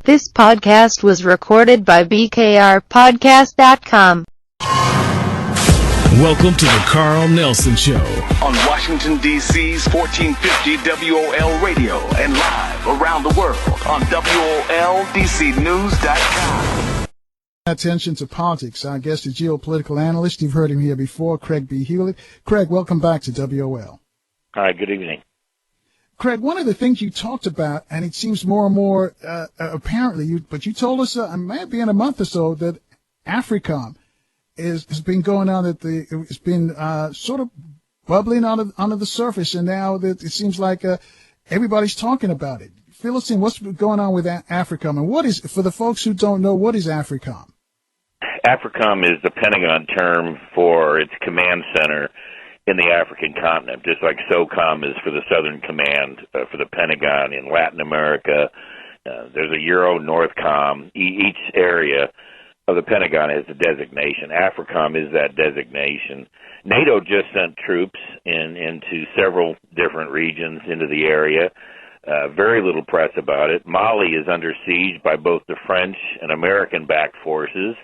This podcast was recorded by bkrpodcast.com. Welcome to the Carl Nelson Show on Washington, D.C.'s 1450 WOL Radio and live around the world on WOLDCnews.com. Attention to politics. Our guest is Geo-Political Analyst. You've heard him here before, Craig B. Hulet. Craig, welcome back to WOL. Hi, good evening. Craig, one of the things you talked about, and it seems more and more apparently, but you told us, it may have been a month or so, that AFRICOM has been going on it's been sort of bubbling under the surface, and now that it seems like everybody's talking about it. Fill us in. What's going on with AFRICOM, and what is, for the folks who don't know, what is AFRICOM? AFRICOM is the Pentagon term for its command center in the African continent, just like SOCOM is for the Southern Command for the Pentagon in Latin America. There's a Euro-Northcom. Each area of the Pentagon has a designation. AFRICOM is that designation. NATO just sent troops into several different regions into the area. Very little press about it. Mali is under siege by both the French and American-backed forces.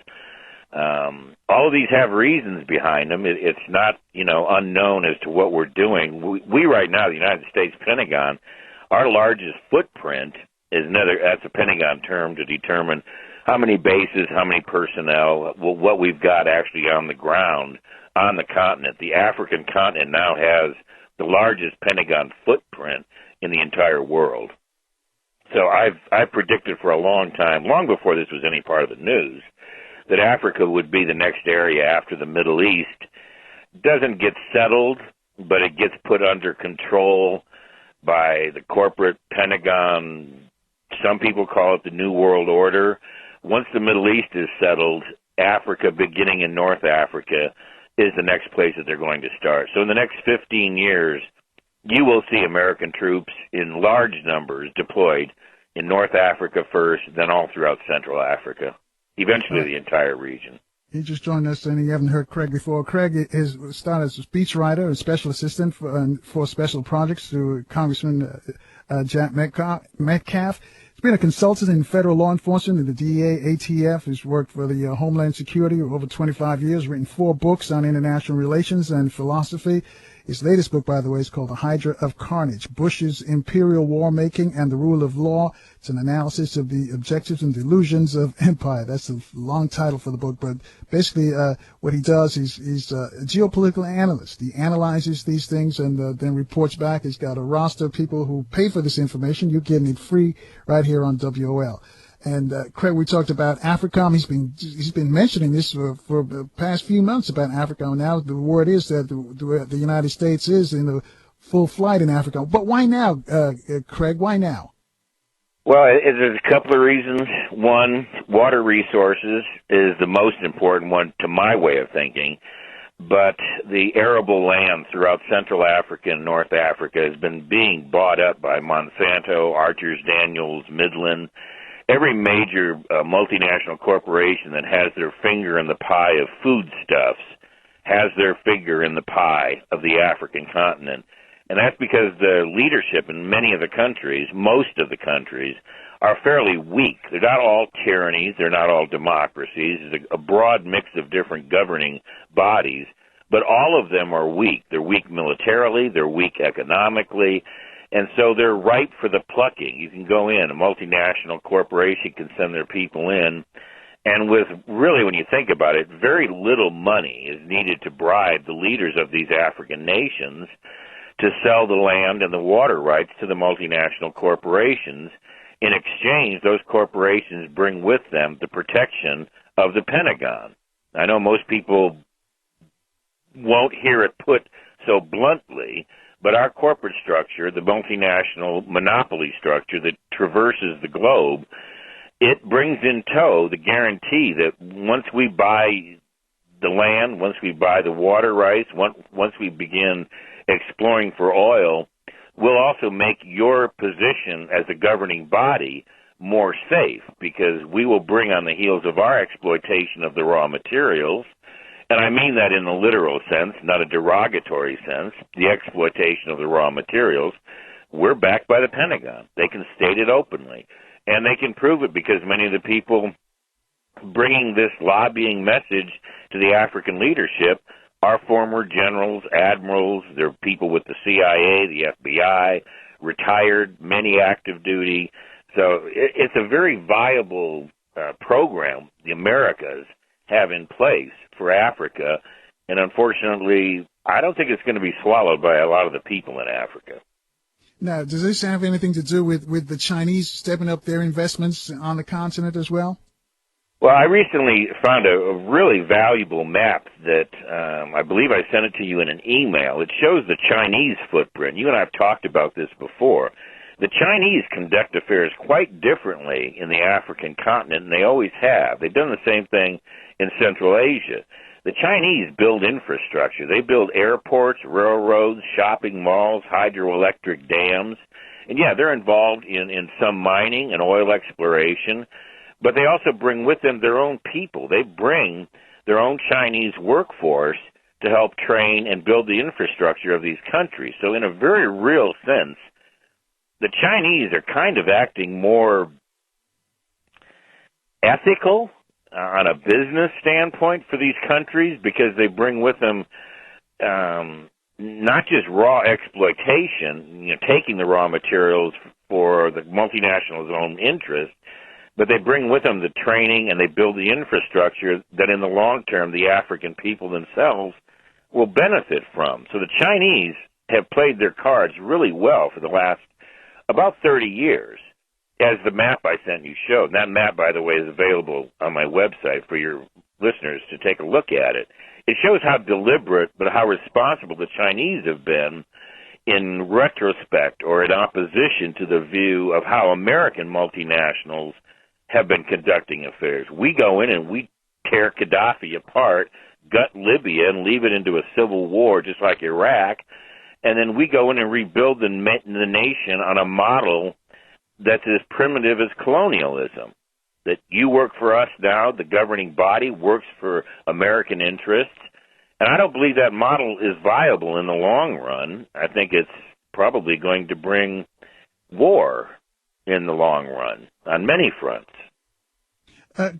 All of these have reasons behind them. It's not, unknown as to what we're doing. We right now, the United States Pentagon, our largest footprint is that's a Pentagon term to determine how many bases, how many personnel, what we've got actually on the ground on the continent. The African continent now has the largest Pentagon footprint in the entire world. So I've predicted for a long time, long before this was any part of the news, that Africa would be the next area after the Middle East. Doesn't get settled, but it gets put under control by the corporate Pentagon. Some people call it the New World Order. Once the Middle East is settled, Africa, beginning in North Africa, is the next place that they're going to start. So in the next 15 years, you will see American troops in large numbers deployed in North Africa first, then all throughout Central Africa. Eventually, the entire region. He just joined us, and you haven't heard Craig before. Craig is started as a speechwriter and special assistant for special projects to Congressman Jack Metcalf. He's been a consultant in federal law enforcement in the DEA, ATF. He's worked for the Homeland Security over 25 years, written 4 books on international relations and philosophy. His latest book, by the way, is called The Hydra of Carnage, Bush's Imperial War Making and the Rule of Law. It's an analysis of the objectives and delusions of empire. That's a long title for the book, but basically what he does, he's a geopolitical analyst. He analyzes these things and then reports back. He's got a roster of people who pay for this information. You're getting it free right here on WOL. And Craig, we talked about AFRICOM. He's been mentioning this for the past few months about AFRICOM. Now the word is that the United States is in a full flight in AFRICOM. But why now, Craig? Why now? Well, there's a couple of reasons. One, water resources is the most important one to my way of thinking. But the arable land throughout Central Africa and North Africa has been being bought up by Monsanto, Archers-Daniels, Midland. Every major multinational corporation that has their finger in the pie of foodstuffs has their finger in the pie of the African continent. And that's because the leadership in many of the countries, most of the countries, are fairly weak. They're not all tyrannies. They're not all democracies. There's a broad mix of different governing bodies, but all of them are weak. They're weak militarily. They're weak economically. And so they're ripe for the plucking. You can go in, a multinational corporation can send their people in, and with really, when you think about it, very little money is needed to bribe the leaders of these African nations to sell the land and the water rights to the multinational corporations. In exchange, those corporations bring with them the protection of the Pentagon. I know most people won't hear it put so bluntly, but our corporate structure, the multinational monopoly structure that traverses the globe, it brings in tow the guarantee that once we buy the land, once we buy the water rights, once we begin exploring for oil, we'll also make your position as a governing body more safe, because we will bring on the heels of our exploitation of the raw materials, and I mean that in a literal sense, not a derogatory sense, the exploitation of the raw materials. We're backed by the Pentagon. They can state it openly. And they can prove it because many of the people bringing this lobbying message to the African leadership are former generals, admirals, they're people with the CIA, the FBI, retired, many active duty. So it's a very viable program the Americas have in place for Africa, and unfortunately, I don't think it's going to be swallowed by a lot of the people in Africa. Now, does this have anything to do with the Chinese stepping up their investments on the continent as well? Well, I recently found a really valuable map that I believe I sent it to you in an email. It shows the Chinese footprint. You and I have talked about this before. The Chinese conduct affairs quite differently in the African continent, and they always have. They've done the same thing in Central Asia. The Chinese build infrastructure. They build airports, railroads, shopping malls, hydroelectric dams. And yeah, they're involved in some mining and oil exploration, but they also bring with them their own people. They bring their own Chinese workforce to help train and build the infrastructure of these countries. So in a very real sense, the Chinese are kind of acting more ethical on a business standpoint for these countries because they bring with them not just raw exploitation, taking the raw materials for the multinationals' own interest, but they bring with them the training and they build the infrastructure that in the long term the African people themselves will benefit from. So the Chinese have played their cards really well for the last about 30 years, as the map I sent you showed. And that map, by the way, is available on my website for your listeners to take a look at it. It shows how deliberate but how responsible the Chinese have been in retrospect or in opposition to the view of how American multinationals have been conducting affairs. We go in and we tear Gaddafi apart, gut Libya, and leave it into a civil war just like Iraq, and then we go in and rebuild the nation on a model that's as primitive as colonialism, that you work for us now, the governing body works for American interests, and I don't believe that model is viable in the long run. I think it's probably going to bring war in the long run on many fronts.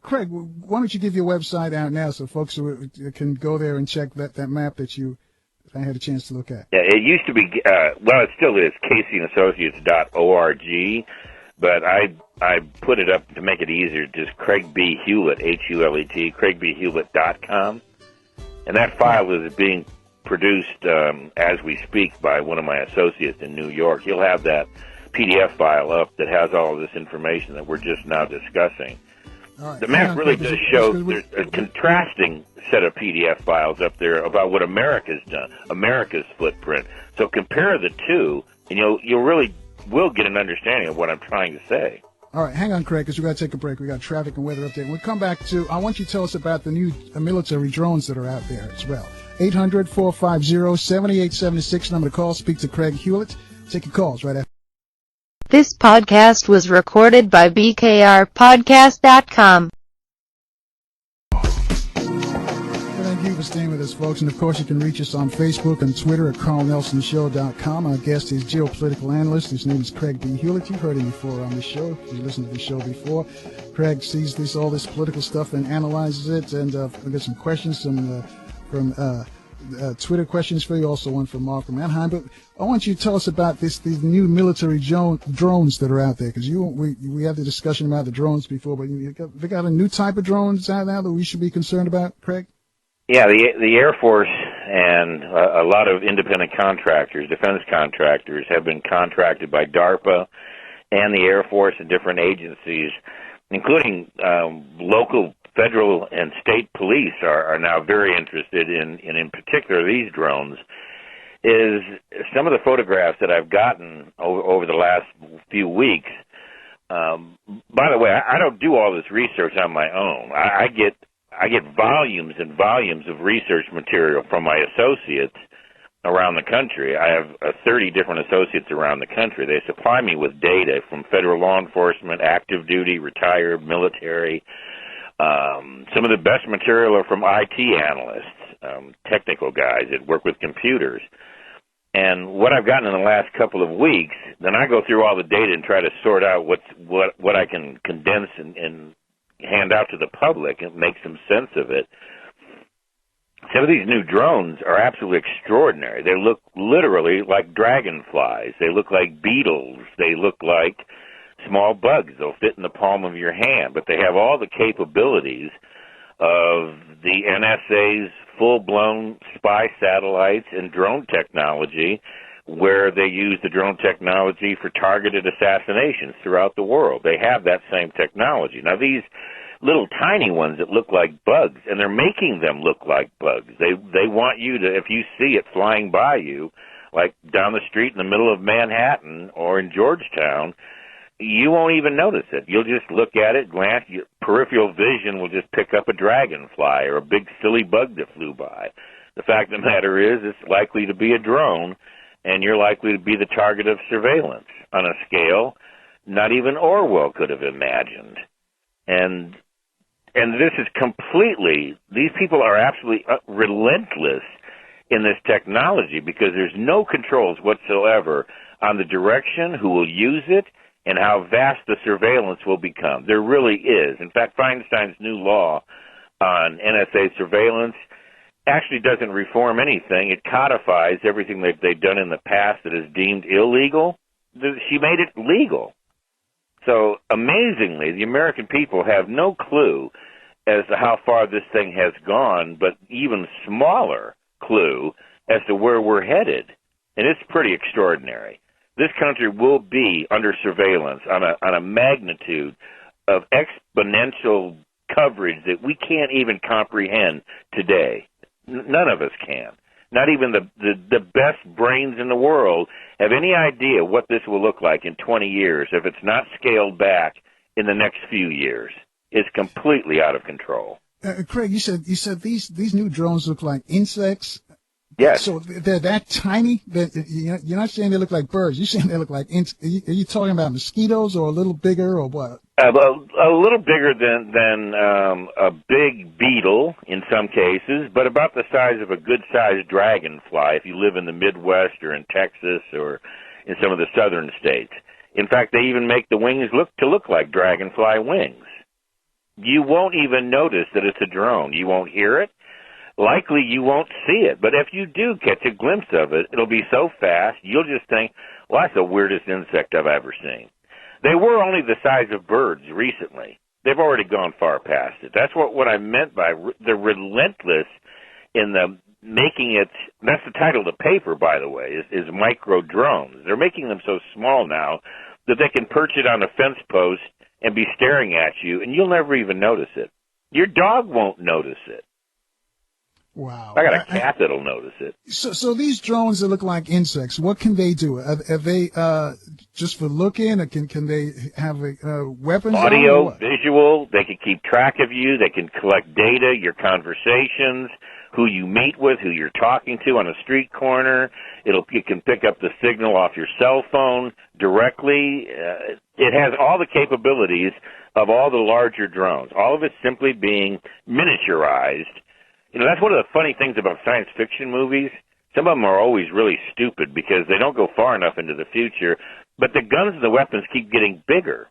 Craig, why don't you give your website out now so folks can go there and check that map that I had a chance to look at. Yeah, it used to be, it still is, caseyandAssociates.org, but I put it up to make it easier, just Craig B. Hulet, Hulet, CraigBHulet.com. And that file is being produced as we speak by one of my associates in New York. He'll have that PDF file up that has all of this information that we're just now discussing. Right. The map really does show there's a contrasting set of PDF files up there about what America's done, America's footprint. So compare the two, and you'll really will get an understanding of what I'm trying to say. All right, hang on, Craig, because we got to take a break. We got traffic and weather update. When we come back to, I want you to tell us about the new military drones that are out there as well. 800-450-7876, number to call. Speak to Craig Hulet. Take your calls right after. This podcast was recorded by BKRPodcast.com. Thank you for staying with us, folks. And, of course, you can reach us on Facebook and Twitter at CarlNelsonShow.com. Our guest is Geo-Political Analyst. His name is Craig B. Hulet. You've heard him before on the show. If you listened to the show before, Craig sees all this political stuff and analyzes it. And we've got some questions from Twitter questions for you, also one from Mark from Anaheim. But I want you to tell us about these new military drones that are out there, because we had the discussion about the drones before, but they got a new type of drones out now that we should be concerned about, Craig? Yeah, the Air Force and a lot of independent contractors, defense contractors, have been contracted by DARPA and the Air Force and different agencies, including local federal and state police are now very interested in particular these drones. Is some of the photographs that I've gotten over the last few weeks. By the way, I don't do all this research on my own. I get volumes and volumes of research material from my associates around the country. I have 30 different associates around the country. They supply me with data from federal law enforcement, active duty, retired, military. Some of the best material are from IT analysts, technical guys that work with computers. And what I've gotten in the last couple of weeks, then I go through all the data and try to sort out what I can condense and hand out to the public and make some sense of it. Some of these new drones are absolutely extraordinary. They look literally like dragonflies. They look like beetles. They look like small bugs. They'll fit in the palm of your hand, but they have all the capabilities of the NSA's full-blown spy satellites and drone technology, where they use the drone technology for targeted assassinations throughout the world. They have that same technology. Now, these little tiny ones that look like bugs, and they're making them look like bugs. They want you to, if you see it flying by you, like down the street in the middle of Manhattan or in Georgetown, you won't even notice it. You'll just look at it, glance, your peripheral vision will just pick up a dragonfly or a big silly bug that flew by. The fact of the matter is, it's likely to be a drone, and you're likely to be the target of surveillance on a scale not even Orwell could have imagined. And this is completely, these people are absolutely relentless in this technology because there's no controls whatsoever on the direction, who will use it, and how vast the surveillance will become. There really is. In fact, Feinstein's new law on NSA surveillance actually doesn't reform anything. It codifies everything that they've done in the past that is deemed illegal. She made it legal. So, amazingly, the American people have no clue as to how far this thing has gone, but even smaller clue as to where we're headed. And it's pretty extraordinary. This country will be under surveillance on a magnitude of exponential coverage that we can't even comprehend today. None of us can. Not even the best brains in the world have any idea what this will look like in 20 years if it's not scaled back in the next few years. It's completely out of control. Craig, you said these new drones look like insects. Yes. So they're that tiny that you're not saying they look like birds. You're saying they look like are you talking about mosquitoes or a little bigger or what? A little bigger than a big beetle in some cases, but about the size of a good-sized dragonfly if you live in the Midwest or in Texas or in some of the southern states. In fact, they even make the wings look like dragonfly wings. You won't even notice that it's a drone. You won't hear it. Likely you won't see it, but if you do catch a glimpse of it, it'll be so fast, you'll just think, well, that's the weirdest insect I've ever seen. They were only the size of birds recently. They've already gone far past it. That's what I meant by the relentless in the making it, that's the title of the paper, by the way, is micro drones. They're making them so small now that they can perch it on a fence post and be staring at you, and you'll never even notice it. Your dog won't notice it. Wow. I got a cat that'll notice it. So these drones that look like insects, what can they do? Are they just for looking, or can they have weapons? Audio, visual, they can keep track of you, they can collect data, your conversations, who you meet with, who you're talking to on a street corner. It can pick up the signal off your cell phone directly. It has all the capabilities of all the larger drones. All of it simply being miniaturized. You know, that's one of the funny things about science fiction movies. Some of them are always really stupid because they don't go far enough into the future, but the guns and the weapons keep getting bigger.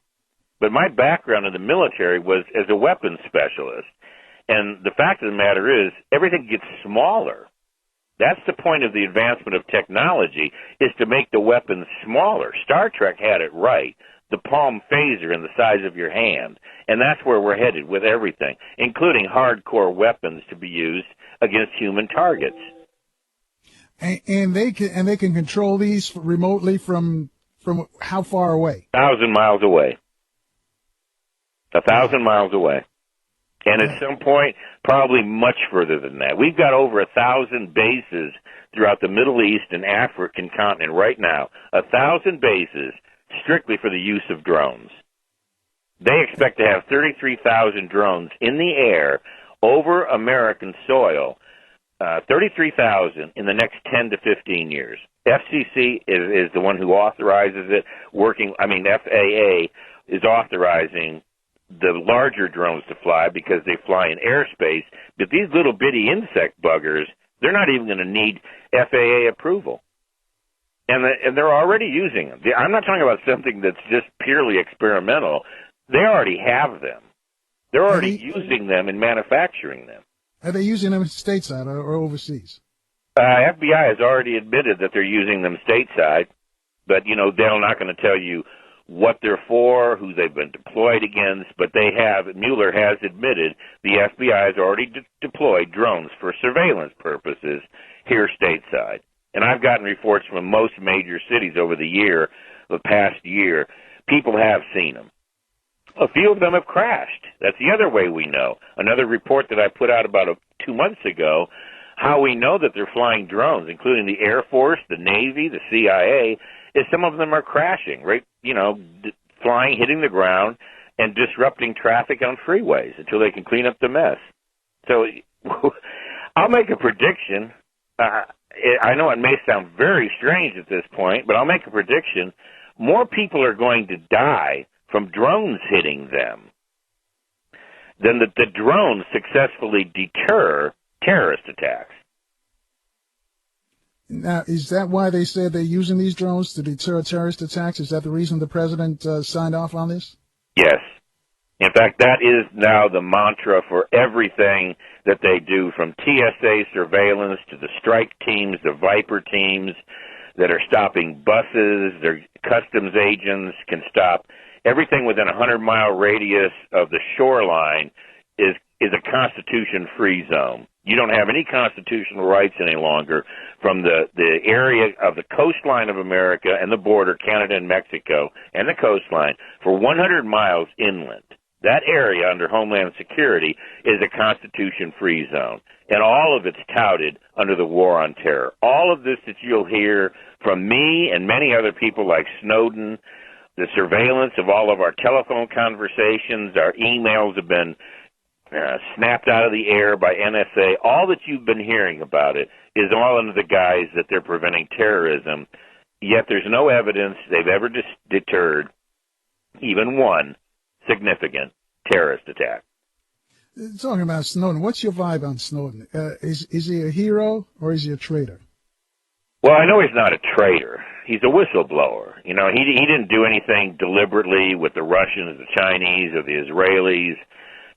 But my background in the military was as a weapons specialist, and the fact of the matter is everything gets smaller. That's the point of the advancement of technology, is to make the weapons smaller. Star Trek had it right. The palm phaser in the size of your hand. And that's where we're headed with everything, including hardcore weapons to be used against human targets. And they can control these remotely from how far away? 1,000 miles away. 1,000 miles away. And at some point, probably much further than that. We've got over 1,000 bases throughout the Middle East and African continent right now. 1,000 bases strictly for the use of drones. They expect to have 33,000 drones in the air over American soil, 33,000 in the next 10 to 15 years. FCC is the one who authorizes it. FAA is authorizing the larger drones to fly because they fly in airspace. But these little bitty insect buggers, they're not even going to need FAA approval. and they're already using them. I'm not talking about something that's just purely experimental. They already have them. They're already using them and manufacturing them. Are they using them stateside or overseas? FBI has already admitted that they're using them stateside, but, they're not going to tell you what they're for, who they've been deployed against, but Mueller has admitted the FBI has already deployed drones for surveillance purposes here stateside. And I've gotten reports from most major cities over the past year. People have seen them. A few of them have crashed. That's the other way we know. Another report that I put out about 2 months ago, how we know that they're flying drones, including the Air Force, the Navy, the CIA, is some of them are crashing, right? Flying, hitting the ground, and disrupting traffic on freeways until they can clean up the mess. So I'll make a prediction. I know it may sound very strange at this point, but I'll make a prediction. More people are going to die from drones hitting them than that the drones successfully deter terrorist attacks. Now, is that why they said they're using these drones to deter terrorist attacks? Is that the reason the president signed off on this? Yes. In fact, that is now the mantra for everything that they do, from TSA surveillance to the strike teams, the Viper teams that are stopping buses. Their customs agents can stop everything within a 100-mile radius of the shoreline is a Constitution-free zone. You don't have any constitutional rights any longer from the area of the coastline of America and the border, Canada and Mexico, and the coastline for 100 miles inland. That area under Homeland Security is a Constitution-free zone, and all of it's touted under the War on Terror. All of this that you'll hear from me and many other people like Snowden, the surveillance of all of our telephone conversations, our emails have been snapped out of the air by NSA. All that you've been hearing about it is all under the guise that they're preventing terrorism, yet there's no evidence they've ever deterred even one significant terrorist attack. Talking about Snowden, what's your vibe on Snowden? Is he a hero or is he a traitor? Well, I know he's not a traitor. He's a whistleblower. He didn't do anything deliberately with the Russians, the Chinese, or the Israelis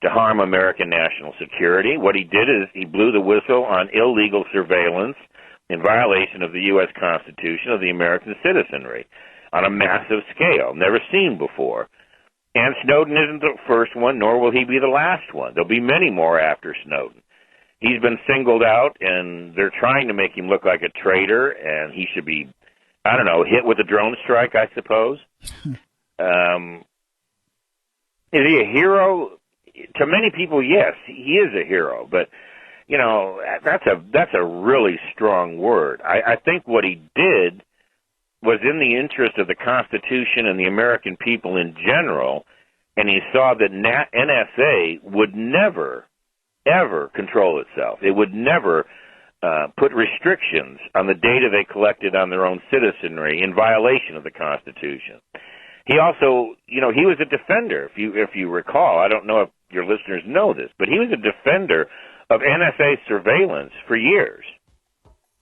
to harm American national security. What he did is he blew the whistle on illegal surveillance in violation of the U.S. Constitution of the American citizenry on a massive scale, never seen before. And Snowden isn't the first one, nor will he be the last one. There'll be many more after Snowden. He's been singled out, and they're trying to make him look like a traitor, and he should be, hit with a drone strike, I suppose. Is he a hero? To many people, yes, he is a hero, but that's a really strong word. I think what he did was in the interest of the Constitution and the American people in general, and he saw that NSA would never, ever control itself. It would never put restrictions on the data they collected on their own citizenry in violation of the Constitution. He also, he was a defender, if you recall. I don't know if your listeners know this, but he was a defender of NSA surveillance for years.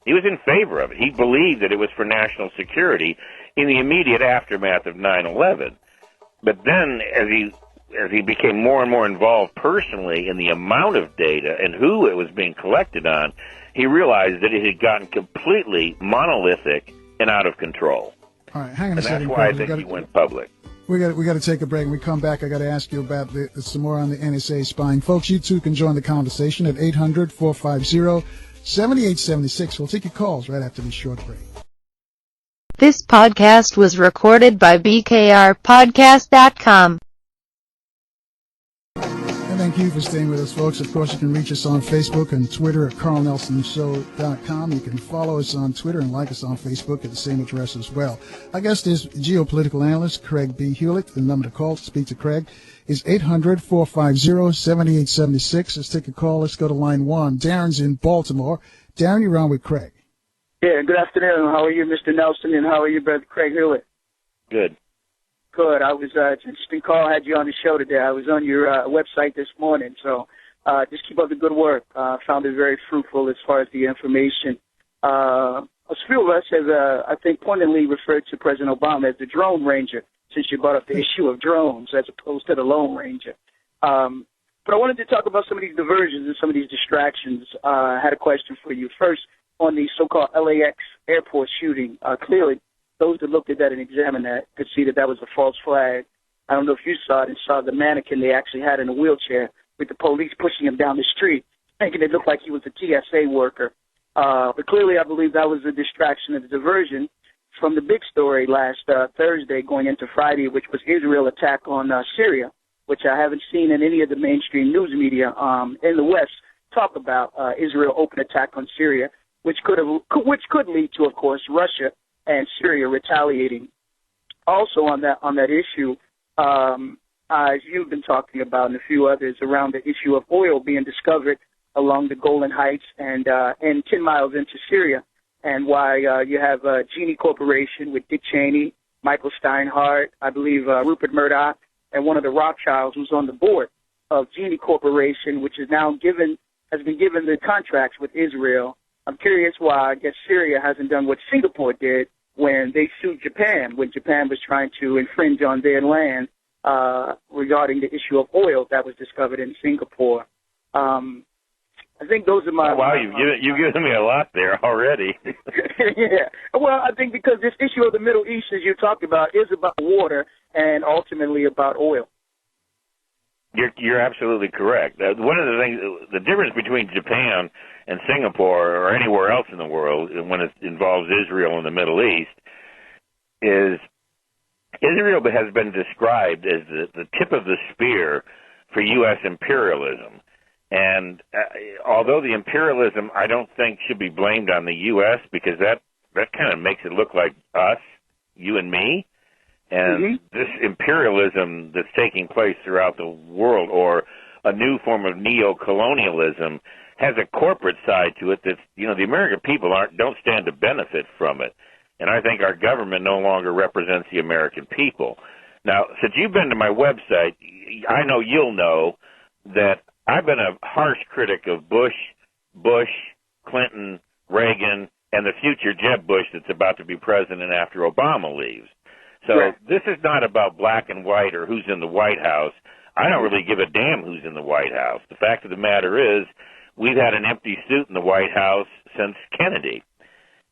He was in favor of it. He believed that it was for national security in the immediate aftermath of 9/11. But then, as he became more and more involved personally in the amount of data and who it was being collected on, he realized that it had gotten completely monolithic and out of control. All right, hang on a second. And that's why I think he went public. We got to take a break. When we come back, I got to ask you about some more on the NSA spying. Folks, you too can join the conversation at 800-450-7876. We'll take your calls right after this short break. This podcast was recorded by BKRPodcast.com. And thank you for staying with us, folks. Of course, you can reach us on Facebook and Twitter at carlnelsonshow.com. You can follow us on Twitter and like us on Facebook at the same address as well. Our guest is Geo-Political Analyst Craig B. Hulet. The number to call to speak to Craig is 800-450-7876. Let's take a call. Let's go to line one. Darren's in Baltimore. Darren, you're on with Craig. Yeah, good afternoon. How are you, Mr. Nelson, and how are you, Brother Craig Hulet? Good. Good. It's an interesting call. I had you on the show today. I was on your website this morning, so just keep up the good work. Found it very fruitful as far as the information. a few of us have, I think, pointedly referred to President Obama as the drone ranger, since you brought up the issue of drones as opposed to the Lone Ranger. But I wanted to talk about some of these diversions and some of these distractions. I had a question for you. First, on the so-called LAX airport shooting, clearly those that looked at that and examined that could see that that was a false flag. I don't know if you saw it and saw the mannequin they actually had in a wheelchair with the police pushing him down the street, making it look like he was a TSA worker. But clearly I believe that was a distraction and a diversion from the big story last Thursday going into Friday, which was Israel attack on Syria, which I haven't seen in any of the mainstream news media in the West talk about Israel open attack on Syria, which could lead to, of course, Russia and Syria retaliating. Also on that issue, as you've been talking about and a few others around the issue of oil being discovered along the Golan Heights and 10 miles into Syria, and why you have Genie Corporation with Dick Cheney, Michael Steinhardt, I believe Rupert Murdoch, and one of the Rothschilds who's on the board of Genie Corporation, which is now has been given the contracts with Israel. I'm curious why I guess Syria hasn't done what Singapore did when they sued Japan, when Japan was trying to infringe on their land regarding the issue of oil that was discovered in Singapore. I think those are my... Wow, you've given me a lot there already. Yeah. Well, I think because this issue of the Middle East, as you talked about, is about water and ultimately about oil. You're absolutely correct. One of the things, the difference between Japan and Singapore or anywhere else in the world when it involves Israel and the Middle East is Israel has been described as the tip of the spear for U.S. imperialism. And although the imperialism, I don't think, should be blamed on the U.S. because that kind of makes it look like us, you and me. And this imperialism that's taking place throughout the world, or a new form of neo-colonialism, has a corporate side to it that's, the American people don't stand to benefit from it. And I think our government no longer represents the American people. Now, since you've been to my website, I know you'll know that I've been a harsh critic of Bush, Clinton, Reagan, and the future Jeb Bush that's about to be president after Obama leaves. So This is not about black and white or who's in the White House. I don't really give a damn who's in the White House. The fact of the matter is we've had an empty suit in the White House since Kennedy.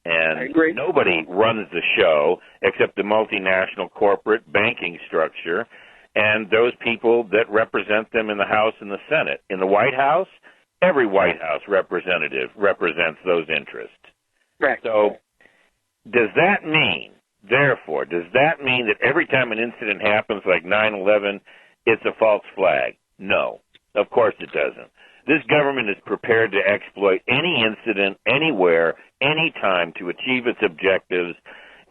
And nobody runs the show except the multinational corporate banking structure and those people that represent them in the House and the Senate. In the White House, every White House representative represents those interests. Right. So does that mean that every time an incident happens like 9/11, it's a false flag? No, of course it doesn't. This government is prepared to exploit any incident, anywhere, anytime to achieve its objectives,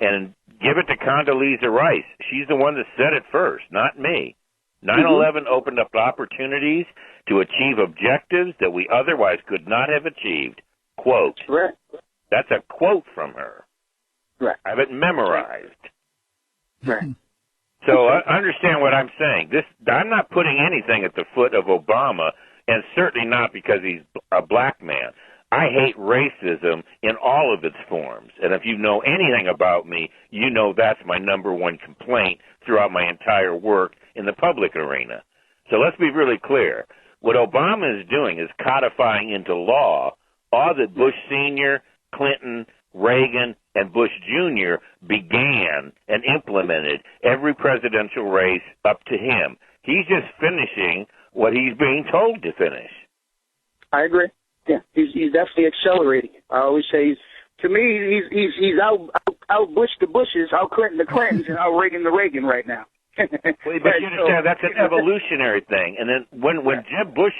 and give it to Condoleezza Rice. She's the one that said it first, not me. 9/11 opened up opportunities to achieve objectives that we otherwise could not have achieved. Quote. Right. That's a quote from her. Right. I have it memorized. Right. So understand what I'm saying. I'm not putting anything at the foot of Obama, and certainly not because he's a black man. I hate racism in all of its forms. And if you know anything about me, you know that's my number one complaint throughout my entire work in the public arena. So let's be really clear. What Obama is doing is codifying into law all that Bush Sr., Clinton, Reagan, and Bush Jr. began and implemented every presidential race up to him. He's just finishing what he's being told to finish. I agree. Yeah, he's definitely accelerating. I always say, to me, he's out Bush the Bushes, out Clinton the Clintons, and out Reagan the Reagan right now. Well, but you understand, that's an evolutionary thing. And then when Jeb Bush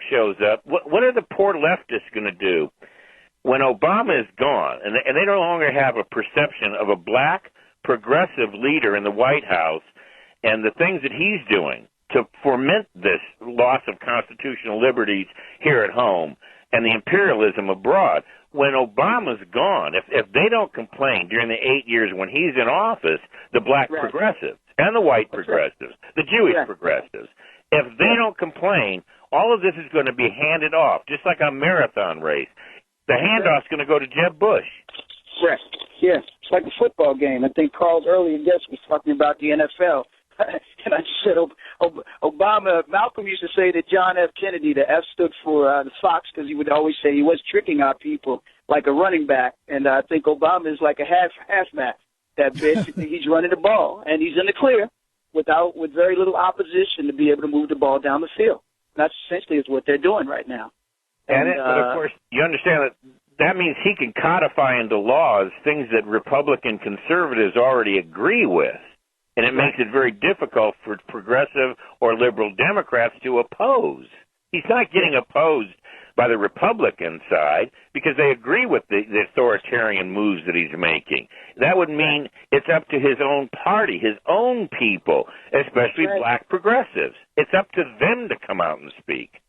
shows up, what are the poor leftists going to do? When Obama is gone, and they no longer have a perception of a black progressive leader in the White House and the things that he's doing to foment this loss of constitutional liberties here at home and the imperialism abroad. When Obama's gone, if they don't complain during the 8 years when he's in office, the black progressives and the white progressives, the Jewish progressives, if they don't complain, all of this is going to be handed off, just like a marathon race. The handoff's going to go to Jeb Bush. Right. Yeah, it's like a football game. I think Carl's earlier guest was talking about the NFL. And I said, Obama, Malcolm used to say that John F. Kennedy, the F stood for the Fox, because he would always say he was tricking our people like a running back. And I think Obama is like a halfback, that basically he's running the ball, and he's in the clear with very little opposition to be able to move the ball down the field. That's essentially is what they're doing right now. But of course, you understand that means he can codify into laws things that Republican conservatives already agree with. And it makes it very difficult for progressive or liberal Democrats to oppose. He's not getting opposed by the Republican side because they agree with the authoritarian moves that he's making. That would mean it's up to his own party, his own people, especially black progressives. It's up to them to come out and speak.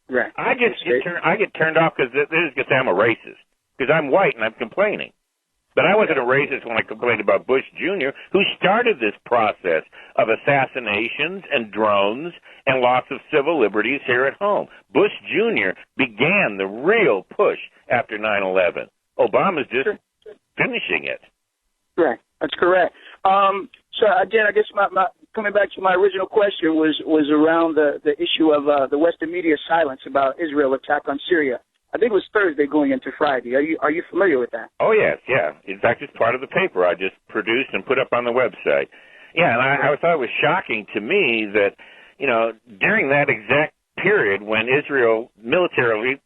Right. I get turned off because they just say I'm a racist because I'm white and I'm complaining. But I wasn't a racist when I complained about Bush Jr., who started this process of assassinations and drones and loss of civil liberties here at home. Bush Jr. began the real push after 9/11. Obama's just finishing it. Right. That's correct. So again, I guess my coming back to my original question was around the issue of the Western media silence about Israel attack on Syria. I think it was Thursday going into Friday. Are you familiar with that? Oh, yes, yeah. In fact, it's part of the paper I just produced and put up on the website. Yeah, and I thought it was shocking to me that, during that exact period when Israel militarily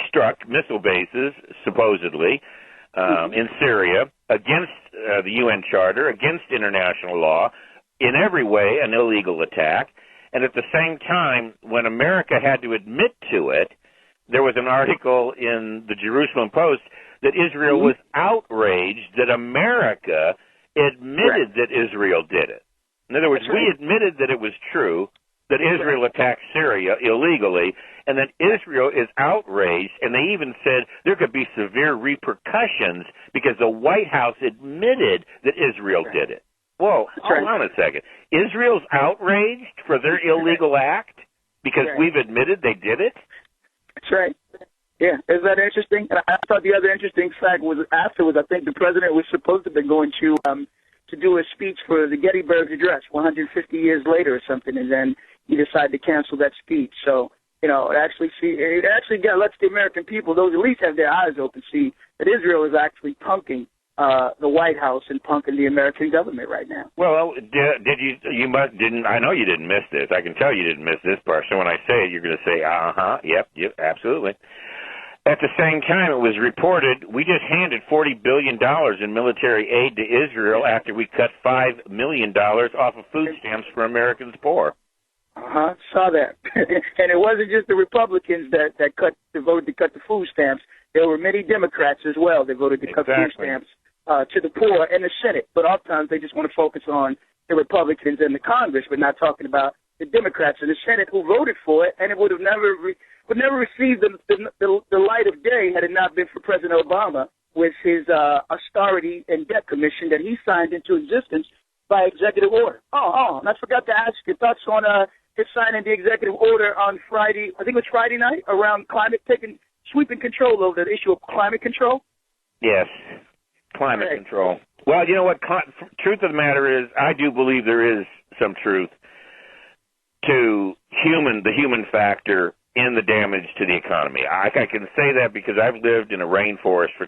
struck missile bases, supposedly, in Syria, against the UN Charter, against international law, in every way an illegal attack, and at the same time, when America had to admit to it, there was an article in the Jerusalem Post that Israel was outraged that America admitted that Israel did it. In other words, we admitted that it was true, that Israel attacked Syria illegally, and that Israel is outraged, and they even said there could be severe repercussions because the White House admitted that Israel did it. Whoa, hold on a second. Israel's outraged for their illegal act because we've admitted they did it? That's right. Yeah, is that interesting? And I thought the other interesting fact was afterwards, I think the president was supposed to have been going to do a speech for the Gettysburg Address 150 years later or something, and then he decided to cancel that speech. So, it actually lets the American people, those at least have their eyes open, see that Israel is actually punking the White House and punking the American government right now. Well, I know you didn't miss this. I can tell you didn't miss this part. So when I say it, you're going to say, yep, absolutely. At the same time, it was reported we just handed $40 billion in military aid to Israel after we cut $5 million off of food stamps for Americans poor. Saw that. And it wasn't just the Republicans that voted to cut the food stamps. There were many Democrats as well that voted to cut food stamps to the poor and the Senate. But oftentimes they just want to focus on the Republicans and the Congress, but not talking about the Democrats in the Senate who voted for it, and it would have never received the light of day had it not been for President Obama with his austerity and debt commission that he signed into existence by executive order. And I forgot to ask your thoughts on his signing the executive order on Friday. I think it was Friday night around sweeping control over the issue of climate control. Yes, climate control. Well, you know what? Truth of the matter is, I do believe there is some truth to the human factor in the damage to the economy. I can say that because I've lived in a rainforest for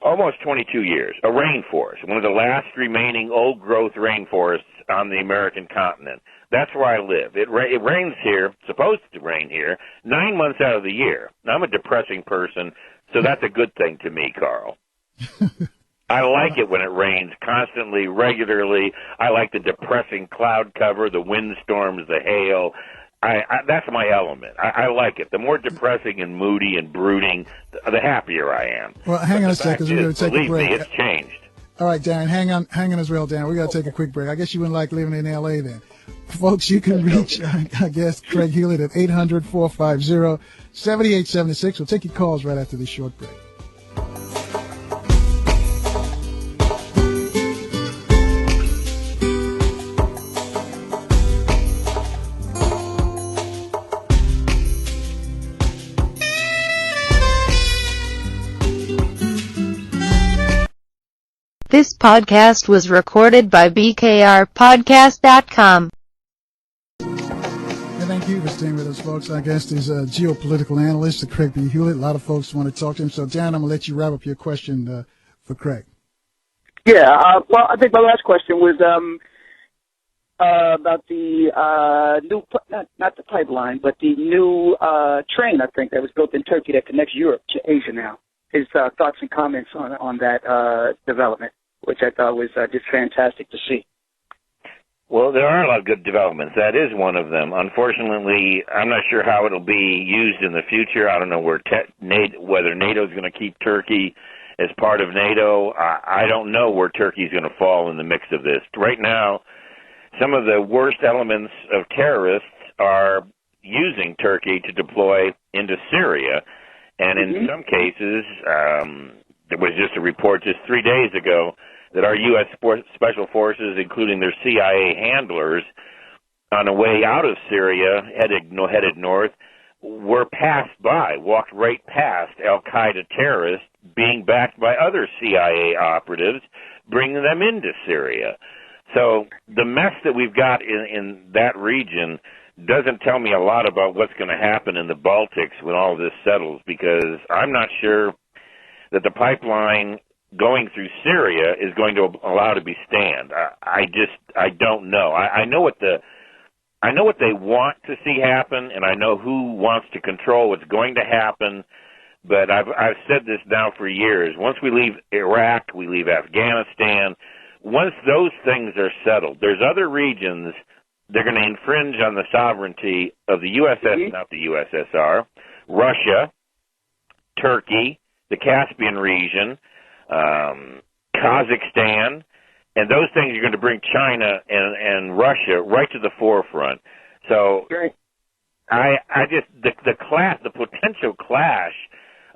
almost 22 years. A rainforest, one of the last remaining old-growth rainforests on the American continent. That's where I live. It rains here, supposed to rain here, 9 months out of the year. Now, I'm a depressing person, so that's a good thing to me, Carl. I like it when it rains constantly, regularly. I like the depressing cloud cover, the windstorms, the hail. That's my element. I like it. The more depressing and moody and brooding, the happier I am. Well, hang on a second. We're going to take a break. Believe me, it's changed. All right, Darren, hang on as well, Darren. We got to take a quick break. I guess you wouldn't like living in L.A. then. Folks, you can reach, I guess, Craig Hulet at 800-450-7876. We'll take your calls right after this short break. podcast was recorded by BKRpodcast.com. And thank you for staying with us, folks. Our guest is Geo-Political Analyst Craig B. Hulet. A lot of folks want to talk to him. So, Dan, I'm going to let you wrap up your question for Craig. Yeah, well, I think my last question was about the new, not the pipeline, but the new train, I think, that was built in Turkey that connects Europe to Asia now. His thoughts and comments on that development, which I thought was just fantastic to see. Well, there are a lot of good developments. That is one of them. Unfortunately, I'm not sure how it'll be used in the future. I don't know whether NATO is going to keep Turkey as part of NATO. I don't know where Turkey is going to fall in the mix of this. Right now, some of the worst elements of terrorists are using Turkey to deploy into Syria. And in some cases, there was just a report just 3 days ago that our U.S. Special Forces, including their CIA handlers, on the way out of Syria, headed north, walked right past al-Qaeda terrorists being backed by other CIA operatives, bringing them into Syria. So the mess that we've got in that region doesn't tell me a lot about what's going to happen in the Baltics when all of this settles, because I'm not sure that the pipeline going through Syria is going to allow to be stand. I don't know. I know what they want to see happen, and I know who wants to control what's going to happen. But I've said this now for years. Once we leave Iraq, we leave Afghanistan. Once those things are settled, there's other regions they're going to infringe on the sovereignty of the not the USSR, Russia, Turkey, the Caspian region, Kazakhstan, and those things are going to bring China and Russia right to the forefront. So the potential clash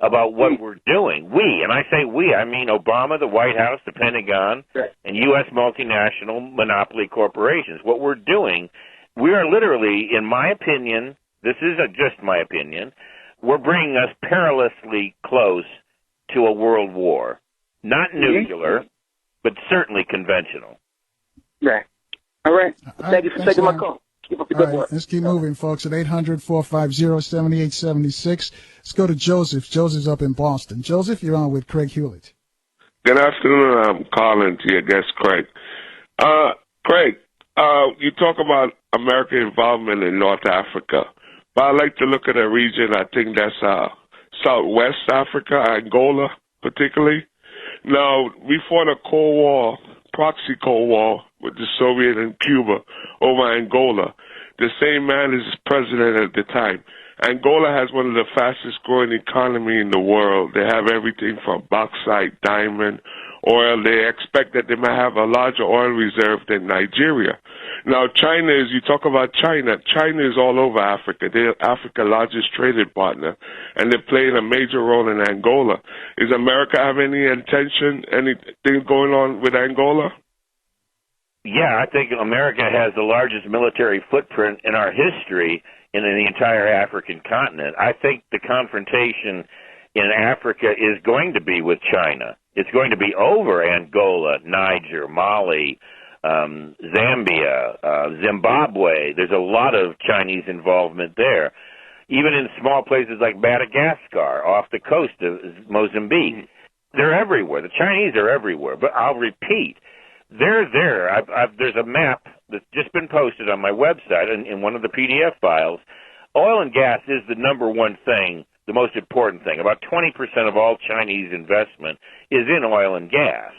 about what we're doing, and I say we, I mean Obama, the White House, the Pentagon, and U.S. multinational monopoly corporations. What we're doing, we are literally, in my opinion, this is just my opinion, we're bringing us perilously close to a world war. Not nuclear, but certainly conventional. Right. All right. Thank you for taking my call. Keep up the good work. Let's keep moving, folks, at 800-450-7876. Let's go to Joseph. Joseph's up in Boston. Joseph, you're on with Craig Hulet. Good afternoon. I'm calling to your guest, Craig. Craig, you talk about American involvement in North Africa, but I like to look at a region, I think that's Southwest Africa, Angola particularly. Now, we fought a Cold War, proxy Cold War with the Soviet and Cuba over Angola. The same man is president at the time. Angola has one of the fastest growing economy in the world. They have everything from bauxite, diamond, oil. They expect that they might have a larger oil reserve than Nigeria. Now, you talk about China. China is all over Africa. They're Africa's largest trading partner, and they're playing a major role in Angola. Is America have anything going on with Angola? Yeah, I think America has the largest military footprint in our history in the entire African continent. I think the confrontation in Africa is going to be with China. It's going to be over Angola, Niger, Mali, Zambia, Zimbabwe. There's a lot of Chinese involvement there. Even in small places like Madagascar, off the coast of Mozambique. They're everywhere. The Chinese are everywhere. But I'll repeat, they're there. There's a map that's just been posted on my website in one of the PDF files. Oil and gas is the number one thing, the most important thing. About 20% of all Chinese investment is in oil and gas.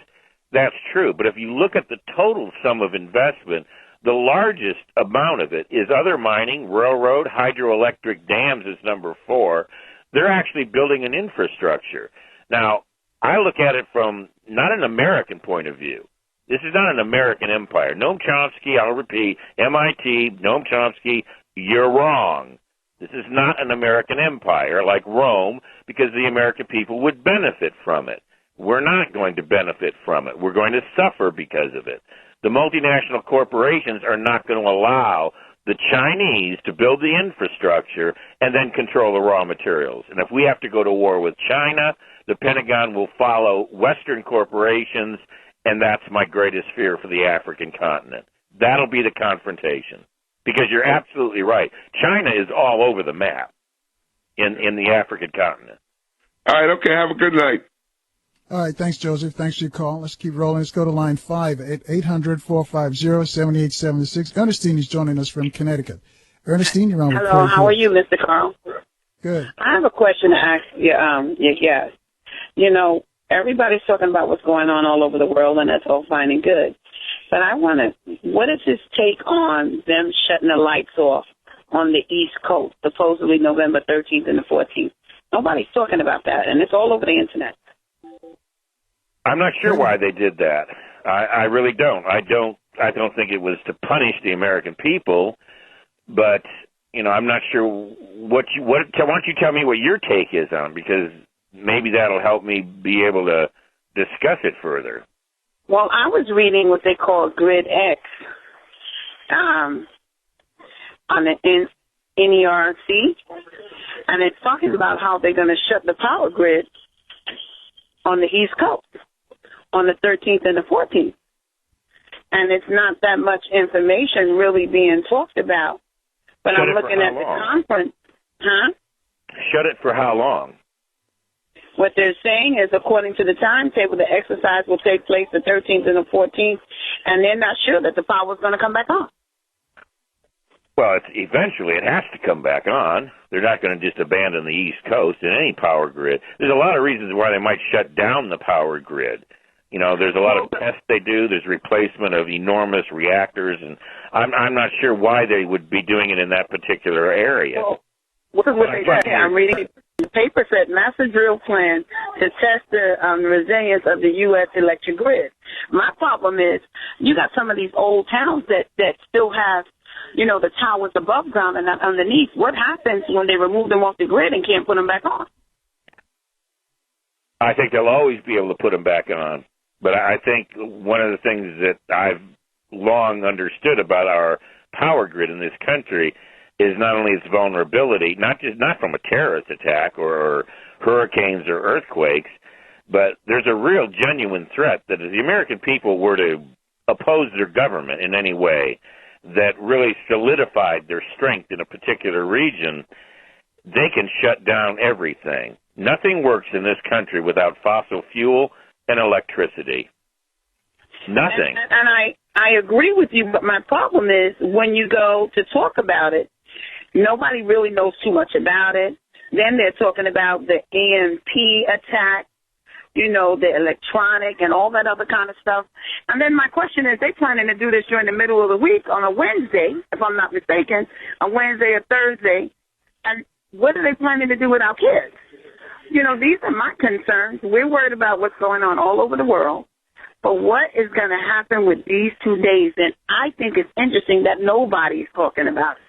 That's true. But if you look at the total sum of investment, the largest amount of it is other mining, railroad, hydroelectric dams is number 4. They're actually building an infrastructure. Now, I look at it from not an American point of view. This is not an American empire. Noam Chomsky, I'll repeat, MIT, Noam Chomsky, you're wrong. This is not an American empire like Rome, because the American people would benefit from it. We're not going to benefit from it. We're going to suffer because of it. The multinational corporations are not going to allow the Chinese to build the infrastructure and then control the raw materials. And if we have to go to war with China, the Pentagon will follow Western corporations and that's my greatest fear for the African continent. That'll be the confrontation, because you're absolutely right. China is all over the map in the African continent. All right, okay, have a good night. All right, thanks, Joseph. Thanks for your call. Let's keep rolling. Let's go to line 5 at 800-450-7876. Ernestine is joining us from Connecticut. Ernestine, you're on with Hello, Craig how are Hughes. you, Mr. Carl? Good. I have a question to ask you, your guest. You know, everybody's talking about what's going on all over the world, and that's all fine and good. But I want to, what is his take on them shutting the lights off on the East Coast, supposedly November 13th and the 14th? Nobody's talking about that, and it's all over the Internet. I'm not sure why they did that. I really don't. I don't think it was to punish the American people, but I'm not sure why don't you tell me what your take is on, because maybe that'll help me be able to discuss it further. Well, I was reading what they call Grid X on the NERC, and it's talking about how they're going to shut the power grid on the East Coast on the 13th and the 14th. And it's not that much information really being talked about. But I'm looking at the conference. Huh? Shut it for how long? What they're saying is, according to the timetable, the exercise will take place the 13th and the 14th, and they're not sure that the power is going to come back on. Well, eventually it has to come back on. They're not going to just abandon the East Coast in any power grid. There's a lot of reasons why they might shut down the power grid. There's a lot of tests they do. There's replacement of enormous reactors, and I'm not sure why they would be doing it in that particular area. Well, what they say, I'm reading the paper said massive drill plan to test the resilience of the U.S. electric grid. My problem is you got some of these old towns that still have, the towers above ground and not underneath. What happens when they remove them off the grid and can't put them back on? I think they'll always be able to put them back on. But I think one of the things that I've long understood about our power grid in this country is not only its vulnerability, not from a terrorist attack or hurricanes or earthquakes, but there's a real genuine threat that if the American people were to oppose their government in any way that really solidified their strength in a particular region, they can shut down everything. Nothing works in this country without fossil fuel and electricity. Nothing. And I agree with you, but my problem is when you go to talk about it, nobody really knows too much about it. Then they're talking about the EMP attack, the electronic and all that other kind of stuff. And then my question is, they planning to do this during the middle of the week on a Wednesday, if I'm not mistaken, a Wednesday or Thursday. And what are they planning to do with our kids? These are my concerns. We're worried about what's going on all over the world. But what is going to happen with these 2 days? And I think it's interesting that nobody's talking about it.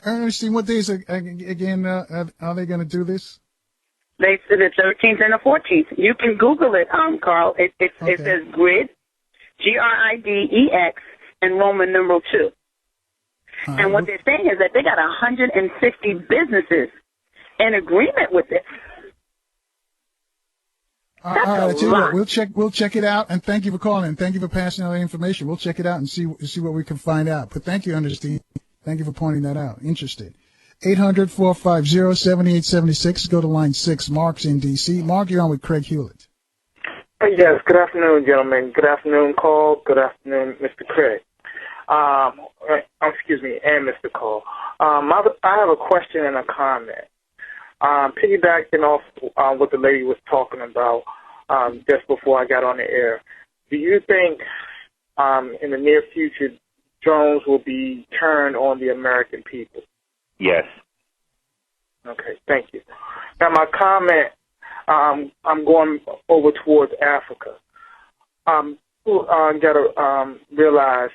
Ernestine, what days again are they going to do this? They said the 13th and the 14th. You can Google it, Carl. It says GRID, GRIDEX, and Roman numeral 2. And what they're saying is that they got 160 businesses in agreement with this. All right, I tell you what, we'll check it out, and thank you for calling, and thank you for passing out the information. We'll check it out and see what we can find out. But thank you, Ernestine. Thank you for pointing that out. Interested. 800-450-7876. Go to line 6. Mark's in D.C. Mark, you're on with Craig Hewlett. Yes, good afternoon, gentlemen. Good afternoon, Cole. Good afternoon, Mr. Craig. Excuse me, and Mr. Cole. I have a question and a comment. Piggybacking off what the lady was talking about just before I got on the air, do you think in the near future drones will be turned on the American people? Yes. Okay, thank you. Now my comment, I'm going over towards Africa. People got to realize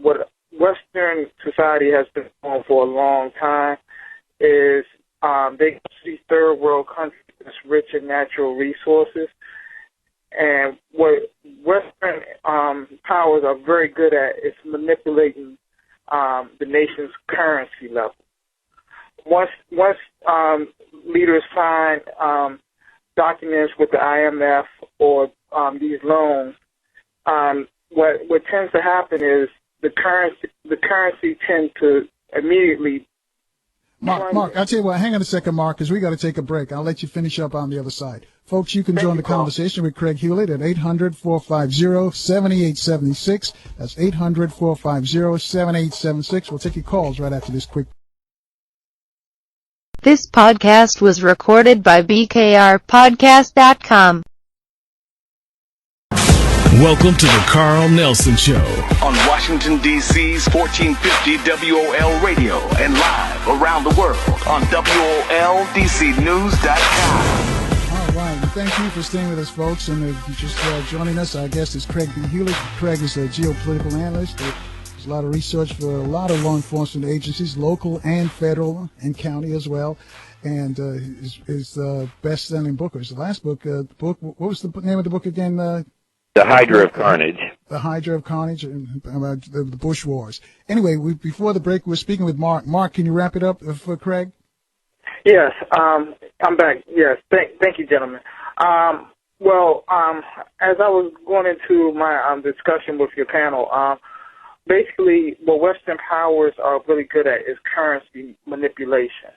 what Western society has been doing for a long time is they see third world countries as rich in natural resources, and what Western powers are very good at is manipulating the nation's currency level. Once leaders sign documents with the IMF or these loans, what tends to happen is the currency tends to immediately. Mark, I'll tell you what, hang on a second, Mark, because we got to take a break. I'll let you finish up on the other side. Folks, you can join the conversation with Craig Hulet at 800-450-7876. That's 800-450-7876. We'll take your calls right after this quick. This podcast was recorded by BKRPodcast.com. Welcome to the Carl Nelson Show. On Washington, D.C.'s 1450 WOL Radio and live around the world on WOLDCnews.com. All right. Well, thank you for staying with us, folks. And just joining us, our guest is Craig B. Hulet. Craig is a geopolitical analyst. There's a lot of research for a lot of law enforcement agencies, local and federal and county as well. And his best-selling book, or his last book, what was the name of the book again? The Hydra of Carnage. The Hydra of Carnage, about the Bush Wars. Anyway, before the break, we're speaking with Mark. Mark, can you wrap it up for Craig? Yes, I'm back. Yes, thank you, gentlemen. As I was going into my discussion with your panel, basically what Western powers are really good at is currency manipulation,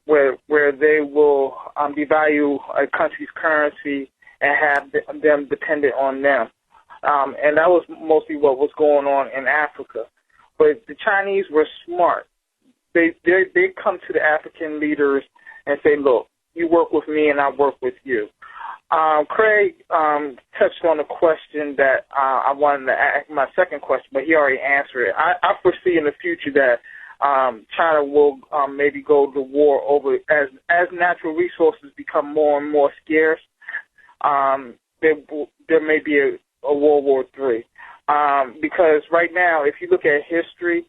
where they will devalue a country's currency and have them dependent on them. And that was mostly what was going on in Africa. But the Chinese were smart. They come to the African leaders and say, look, you work with me and I work with you. Craig touched on a question that I wanted to ask, my second question, but he already answered it. I foresee in the future that China will maybe go to war over, as natural resources become more and more scarce, there may be a World War III. Because right now, if you look at history,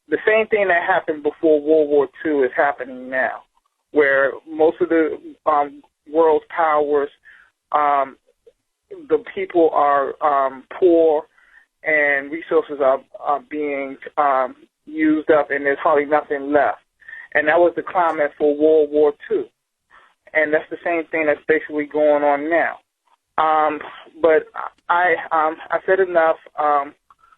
the same thing that happened before World War II is happening now, where most of the world's powers, the people are poor and resources are being used up, and there's hardly nothing left. And that was the climate for World War II. And that's the same thing that's basically going on now. But I said enough.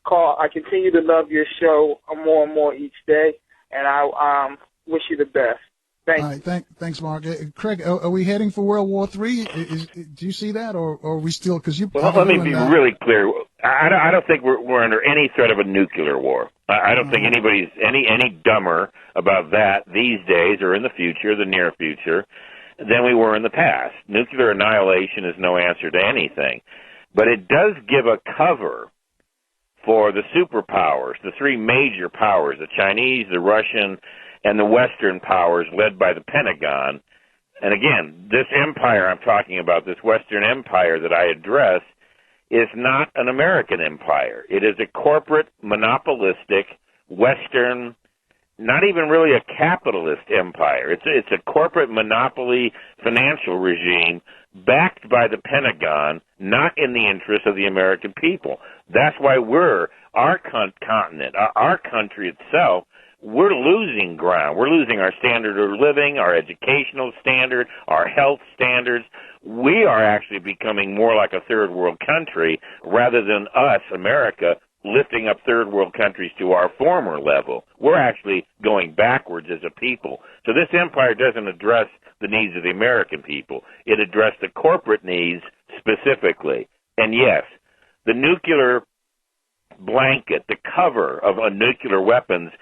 Carl, I continue to love your show more and more each day, and I wish you the best. Thank you. All right, thanks, Mark. Craig, are we heading for World War III? Do you see that, or are we still? Because you. Well, let me be really clear. I don't think we're under any threat of a nuclear war. I don't think anybody's any dumber about that these days or in the future, the near future, than we were in the past. Nuclear annihilation is no answer to anything, but it does give a cover for the superpowers, the three major powers, the Chinese, the Russian, and the Western powers led by the Pentagon. And again, this empire I'm talking about, this Western empire that I address, is not an American empire. It is a corporate, monopolistic, Western, not even really a capitalist empire. It's a corporate monopoly financial regime backed by the Pentagon, not in the interest of the American people. That's why our continent, our country itself, we're losing ground. We're losing our standard of living, our educational standard, our health standards. We are actually becoming more like a third world country rather than us, America, lifting up third world countries to our former level. We're actually going backwards as a people. So this empire doesn't address the needs of the American people. It addressed the corporate needs specifically. And yes, the nuclear blanket, the cover of nuclear weapons,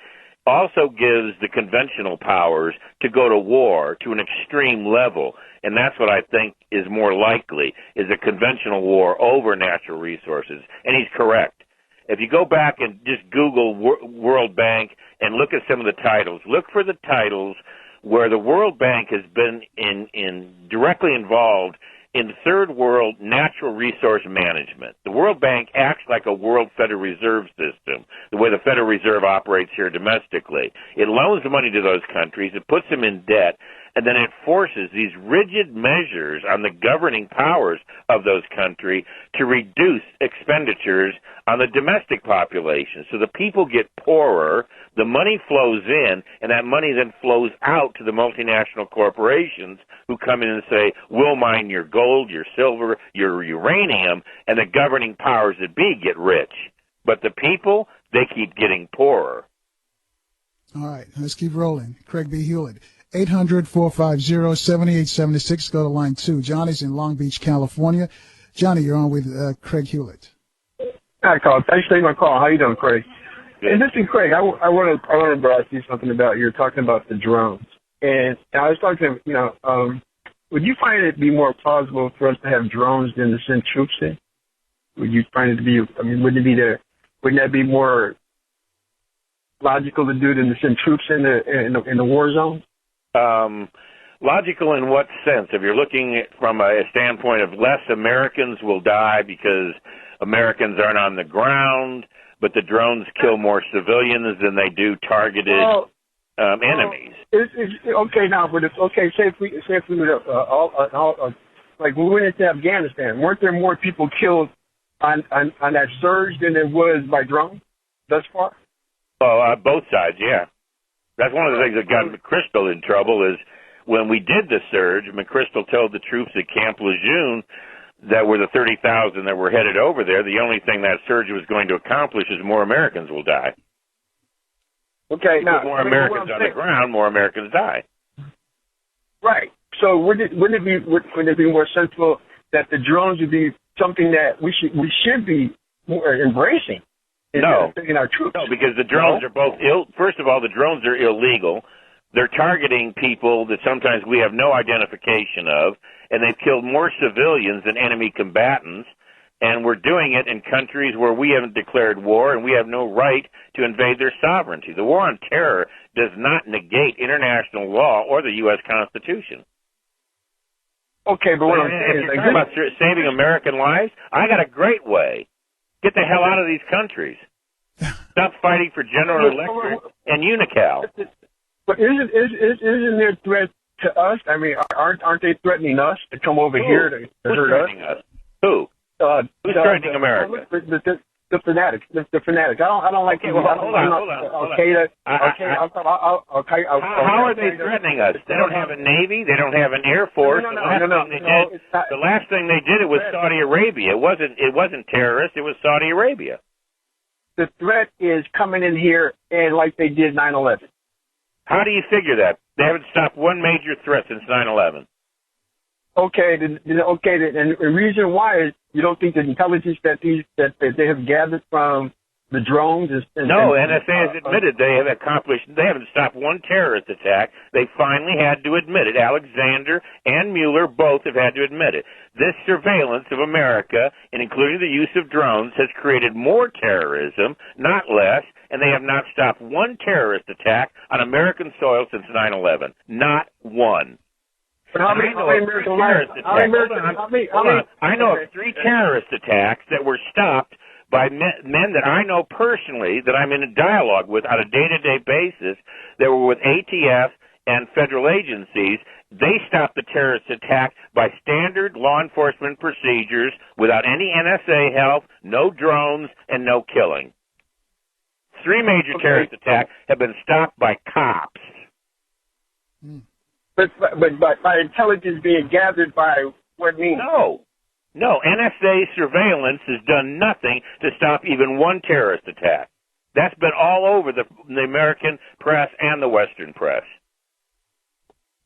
also gives the conventional powers to go to war to an extreme level. And that's what I think is more likely, is a conventional war over natural resources. And he's correct. If you go back and just Google World Bank and look at some of the titles, look for the titles where the World Bank has been directly involved in third world natural resource management. The World Bank acts like a world Federal Reserve system, the way the Federal Reserve operates here domestically. It loans the money to those countries, it puts them in debt, and then it forces these rigid measures on the governing powers of those countries to reduce expenditures on the domestic population. So the people get poorer, the money flows in, and that money then flows out to the multinational corporations who come in and say, we'll mine your gold, your silver, your uranium, and the governing powers that be get rich. But the people, they keep getting poorer. All right, let's keep rolling. Craig B. Hulet, 800-450-7876. Go to line 2. Johnny's in Long Beach, California. Johnny, you're on with Craig Hulet. Hi, Carl. Thanks for taking my call. How you doing, Craig? Good. And listen, Craig, I want to ask you something about, you were talking about the drones. And I was talking, would you find it to be more plausible for us to have drones than to send troops in? Would you find it to be, wouldn't that be more logical to do than to send troops in the war zone? Logical in what sense? If you're looking at from a standpoint of less Americans will die because Americans aren't on the ground, but the drones kill more civilians than they do targeted enemies. Okay, now, but it's okay. Say if we like when we went into Afghanistan, weren't there more people killed on that surge than there was by drone thus far? Well, both sides, yeah. That's one of the things that got McChrystal in trouble is when we did the surge, McChrystal told the troops at Camp Lejeune that were the 30,000 that were headed over there, the only thing that surge was going to accomplish is more Americans will die. Okay, now, more Americans on the ground, more Americans die. Right. So wouldn't it be more sensible that the drones would be something that we should be more embracing? No, in our troops. No, because the drones are both First of all, the drones are illegal. They're targeting people that sometimes we have no identification of, and they've killed more civilians than enemy combatants. And we're doing it in countries where we haven't declared war, and we have no right to invade their sovereignty. The war on terror does not negate international law or the U.S. Constitution. Okay, but what I'm saying is, about saving American lives, I got a great way. Get the hell out of these countries. Stop fighting for General Electric and Unical. But isn't there a threat to us? I mean, aren't they threatening us to come over here to hurt us? Who? Who's threatening America? The fanatics. The fanatics. I don't like. Okay, hold on. Al-Qaeda. How are they threatening us? They don't have a navy. They don't have an air force. No. The last thing they did it was Saudi Arabia. It wasn't terrorists. It was Saudi Arabia. The threat is coming in here and like they did 9/11. How do you figure that? They haven't stopped one major threat since 9/11. Okay, and the reason why is you don't think the intelligence that they have gathered from the drones is... NSA has admitted they haven't stopped one terrorist attack. They finally had to admit it. Alexander and Mueller both have had to admit it. This surveillance of America, and including the use of drones, has created more terrorism, not less, and they have not stopped one terrorist attack on American soil since 9/11. Not one. But how many American lives? I know of 3 terrorist attacks that were stopped by men that I know personally, that I'm in a dialogue with on a day-to-day basis, that were with ATF and federal agencies. They stopped the terrorist attack by standard law enforcement procedures without any NSA help, no drones, and no killing. 3 major terrorist attacks have been stopped by cops. But by intelligence being gathered by what means? No, NSA surveillance has done nothing to stop even one terrorist attack. That's been all over the American press and the Western press.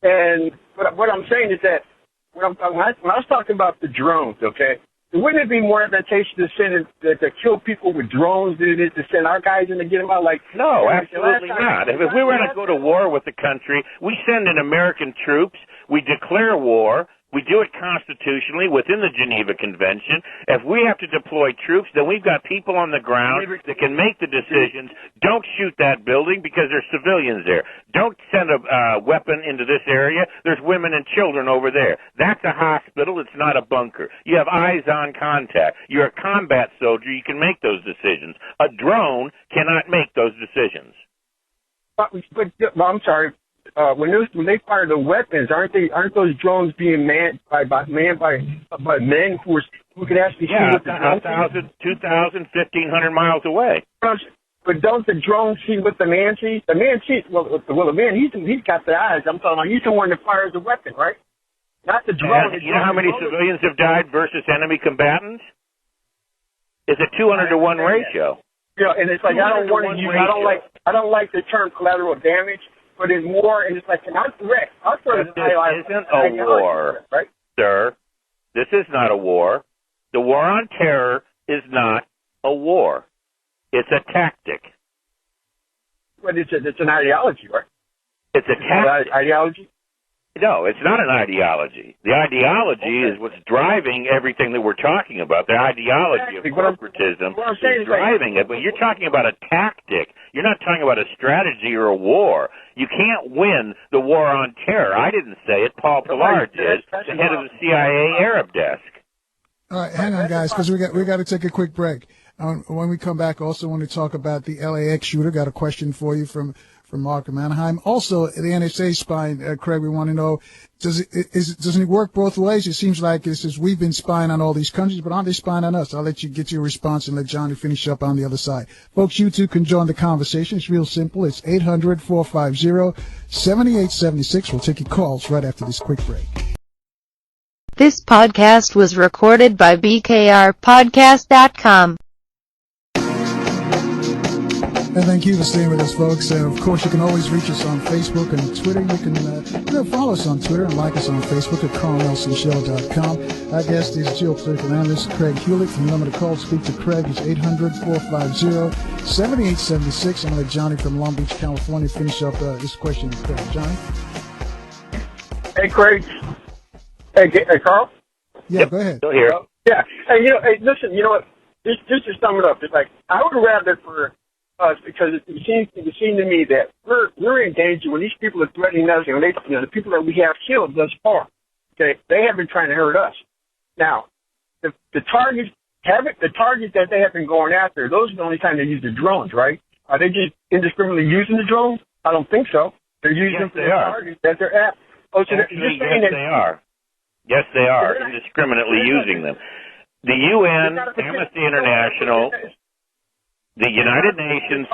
And what I'm saying is that when I was talking about the drones, okay, wouldn't it be more advantageous to kill people with drones than it is to send our guys in to get them out? No, absolutely not. If we were going to go to war with the country, we send in American troops, we declare war, we do it constitutionally within the Geneva Convention. If we have to deploy troops, then we've got people on the ground that can make the decisions. Don't shoot that building because there's civilians there. Don't send a weapon into this area. There's women and children over there. That's a hospital. It's not a bunker. You have eyes-on contact. You're a combat soldier. You can make those decisions. A drone cannot make those decisions. But I'm sorry. when they fire the weapons, aren't those drones being manned by men who can actually see what the drones 2,000, 1,500 miles away. But don't the drone see what the man sees? The man sees the man he's got the eyes. I'm talking about he's the one that fires the weapon, right? Not the drone. You know how many civilians have died versus enemy combatants? It's a 200 to 1 ratio. Yeah, and it's like I don't like the term collateral damage, but it's more, and it's like not threat. This isn't a war, right, sir. This is not a war. The war on terror is not a war. It's a tactic. But it's an ideology, right? It's a tactic. Ideology? No, it's not an ideology. The ideology is what's driving everything that we're talking about. The ideology of corporatism is driving it, but you're talking about a tactic. You're not talking about a strategy or a war. You can't win the war on terror. I didn't say it. Paul Pillar did, the head of the CIA Arab desk. All right, hang on, guys, because we got to take a quick break. When we come back, also want to talk about the LAX shooter. Got a question for you from Mark of Anaheim. Also, the NSA spying, Craig, we want to know, doesn't it work both ways? It seems like it's just we've been spying on all these countries, but aren't they spying on us? I'll let you get your response and let Johnny finish up on the other side. Folks, you too can join the conversation. It's real simple. It's 800-450-7876. We'll take your calls right after this quick break. This podcast was recorded by BKRPodcast.com. And thank you for staying with us, folks. And of course, you can always reach us on Facebook and Twitter. You can follow us on Twitter and like us on Facebook at carlnelsonshow.com. Our guest is Geo-Political Analyst Craig Hulet. From the number to call to speak to Craig is 800-450-7876. I'm going to let Johnny from Long Beach, California, finish up this question with Craig. Johnny? Hey, Craig. Hey, Carl? Yeah, go ahead. Still here. Yeah. Hey, listen, you know what? Just to sum it up, it's like, I would rather for us, because it seems to me that we're in danger when these people are threatening us, and the people that we have killed thus far, okay, they have been trying to hurt us. Now, the targets that they have been going after, those are the only time they use the drones, right? Are they just indiscriminately using the drones? I don't think so. They're using them for the targets that they're at. Oh, so actually, yes, they are. Yes, they are indiscriminately using them. The UN, Amnesty International, the United Nations,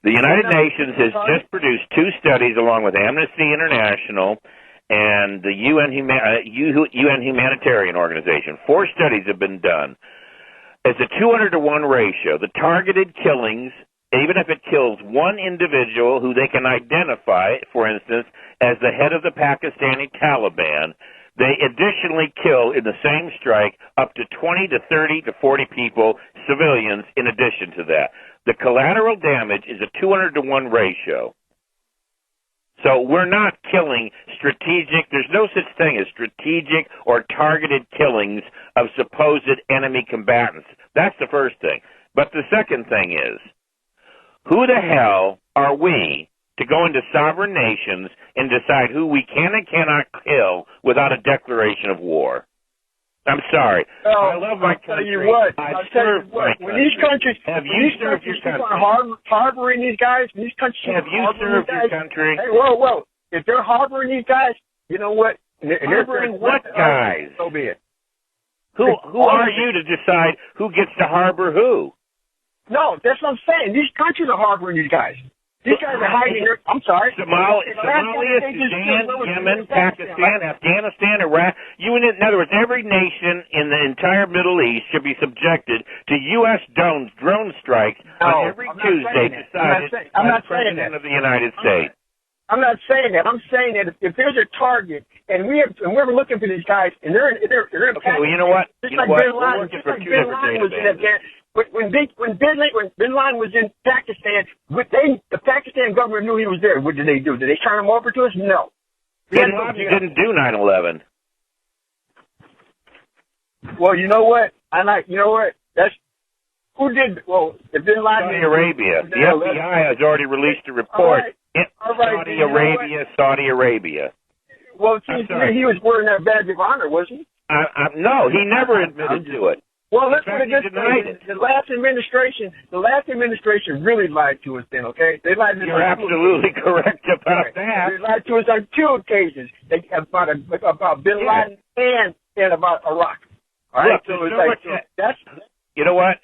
the United Nations has just produced 2 studies along with Amnesty International and the UN Humanitarian Organization. 4 studies have been done. It's a 200 to 1 ratio. The targeted killings, even if it kills one individual who they can identify, for instance, as the head of the Pakistani Taliban, they additionally kill in the same strike up to 20 to 30 to 40 people, civilians, in addition to that. The collateral damage is a 200 to 1 ratio. So we're not killing strategic, there's no such thing as strategic or targeted killings of supposed enemy combatants. That's the first thing. But the second thing is, who the hell are we to go into sovereign nations and decide who we can and cannot kill without a declaration of war? I'm sorry. I love my country. I'll tell you what. When these countries, have you served your country? Harboring these guys, when these countries have you served your country? Hey, whoa. If they're harboring these guys, you know what? Harboring what guys? So be it. Who are you to decide who gets to harbor who? No, that's what I'm saying. These countries are harboring these guys. These guys are hiding here. I'm sorry. Somalia, Sudan, Yemen, Pakistan, Afghanistan, Iraq. In other words, every nation in the entire Middle East should be subjected to U.S. drone strikes on every Tuesday decided by the President of the United States. I'm not saying that. I'm saying that if there's a target and we're looking for these guys and they're in okay, well, you know what? Just like Bin Laden, was in Afghanistan. When Bin Laden was in Pakistan, the Pakistan government knew he was there. What did they do? Did they turn him over to us? No. Bin Laden didn't do 9/11. Well, you know what? That's who did. Well, if Bin Laden. Saudi Arabia. The FBI has already released a report. Saudi Arabia. Well, it seems to me he was wearing that badge of honor, was he? No, he never admitted to it. Well, let's put it this way. The last administration really lied to us then, okay? They lied to us. You're absolutely correct about that. They lied to us on 2 occasions. About Bin Laden and about Iraq. All right? Look, you know what?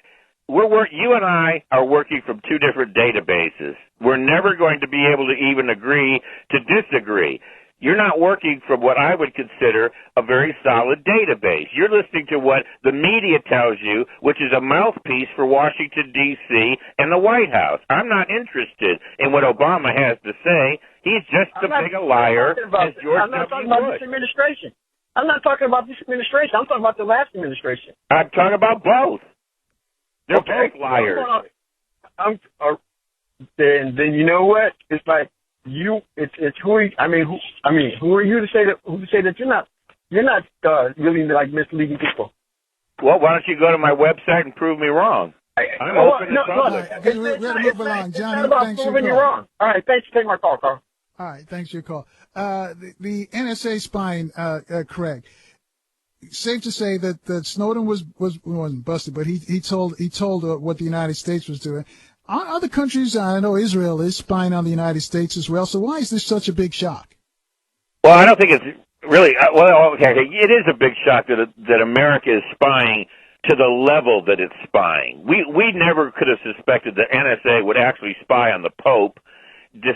You and I are working from 2 different databases. We're never going to be able to even agree to disagree. You're not working from what I would consider a very solid database. You're listening to what the media tells you, which is a mouthpiece for Washington, D.C. and the White House. I'm not interested in what Obama has to say. He's just as big a liar as George W. Bush. I'm not talking about this administration. I'm not talking about this administration. I'm talking about the last administration. I'm talking about both. They're both liars. Then you know what? It's like it's who are you to say that you're not really like misleading people? Well, why don't you go to my website and prove me wrong? I'm open to public. We're going to move along, Johnny. Thanks for your call. Wrong. All right, thanks for taking my call, Carl. All right, thanks for your call. The NSA spying, Craig. Safe to say that Snowden wasn't busted, but he told what the United States was doing. Other countries, I know Israel is spying on the United States as well. So why is this such a big shock? Well, I don't think it's really. Well, okay, it is a big shock that America is spying to the level that it's spying. We never could have suspected that NSA would actually spy on the Pope, the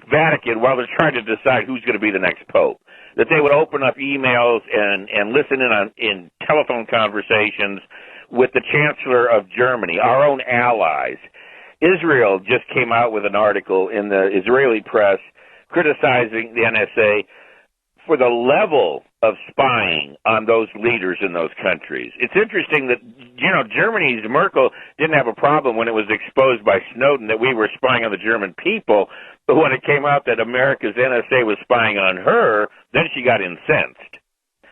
Vatican, while they're trying to decide who's going to be the next Pope. That they would open up emails and listen in telephone conversations with the Chancellor of Germany, our own allies. Israel just came out with an article in the Israeli press criticizing the NSA for the level of spying on those leaders in those countries. It's interesting that, Germany's Merkel didn't have a problem when it was exposed by Snowden that we were spying on the German people, but when it came out that America's NSA was spying on her, then she got incensed.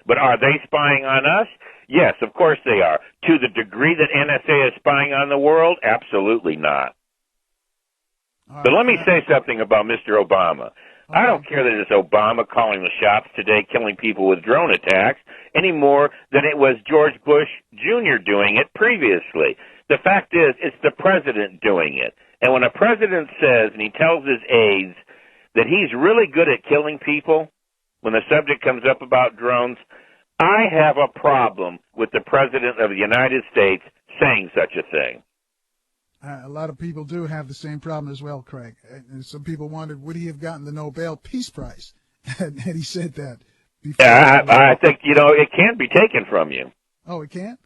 But are they spying on us? Yes, of course they are. To the degree that NSA is spying on the world? Absolutely not. But let me say something about Mr. Obama. I don't care that it's Obama calling the shots today, killing people with drone attacks, any more than it was George Bush Jr. doing it previously. The fact is, it's the president doing it. And when a president says, and he tells his aides, that he's really good at killing people, when the subject comes up about drones, I have a problem with the President of the United States saying such a thing. A lot of people do have the same problem as well, Craig. And some people wondered, would he have gotten the Nobel Peace Prize? And he said that before. Yeah, I think, it can be taken from you. Oh, it can?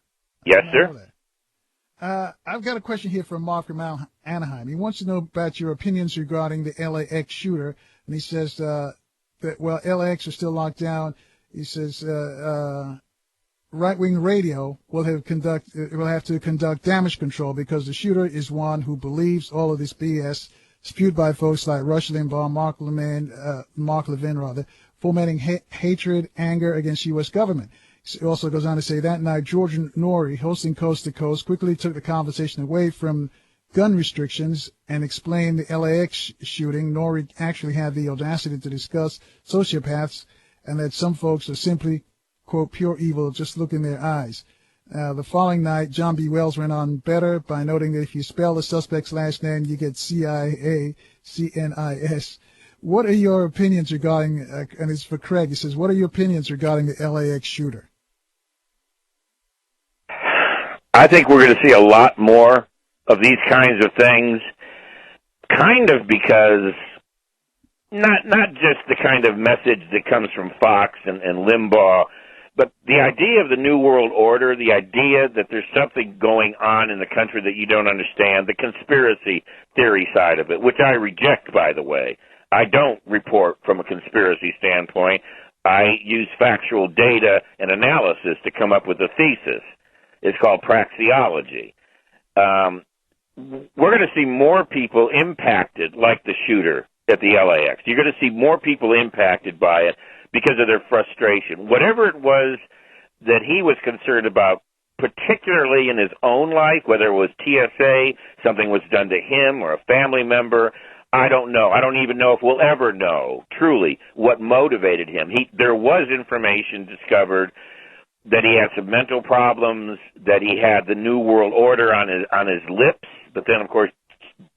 Yes, sir. I've got a question here from Mark from Anaheim. He wants to know about your opinions regarding the LAX shooter. And he says that, LAX are still locked down. He says right-wing radio will have to conduct damage control because the shooter is one who believes all of this BS spewed by folks like Rush Limbaugh, Mark Levin, fomenting hatred, anger against U.S. government. He also goes on to say that night, George Norrie, hosting Coast to Coast, quickly took the conversation away from gun restrictions and explained the LAX shooting. Norrie actually had the audacity to discuss sociopaths and that some folks are simply, quote, pure evil, just look in their eyes. The following night, John B. Wells went on better by noting that if you spell the suspect's last name, you get C-I-A-C-N-I-S. What are your opinions regarding, and it's for Craig, he says, what are your opinions regarding the LAX shooter? I think we're going to see a lot more of these kinds of things, kind of because not just the kind of message that comes from Fox and Limbaugh, but the idea of the New World Order, the idea that there's something going on in the country that you don't understand, the conspiracy theory side of it, which I reject, by the way. I don't report from a conspiracy standpoint. I use factual data and analysis to come up with a thesis. It's called praxeology. We're going to see more people impacted like the shooter at the LAX. You're going to see more people impacted by it because of their frustration. Whatever it was that he was concerned about, particularly in his own life, whether it was TSA, something was done to him or a family member, I don't know. I don't even know if we'll ever know, truly, what motivated him. There was information discovered that he had some mental problems, that he had the New World Order on his lips. But then, of course,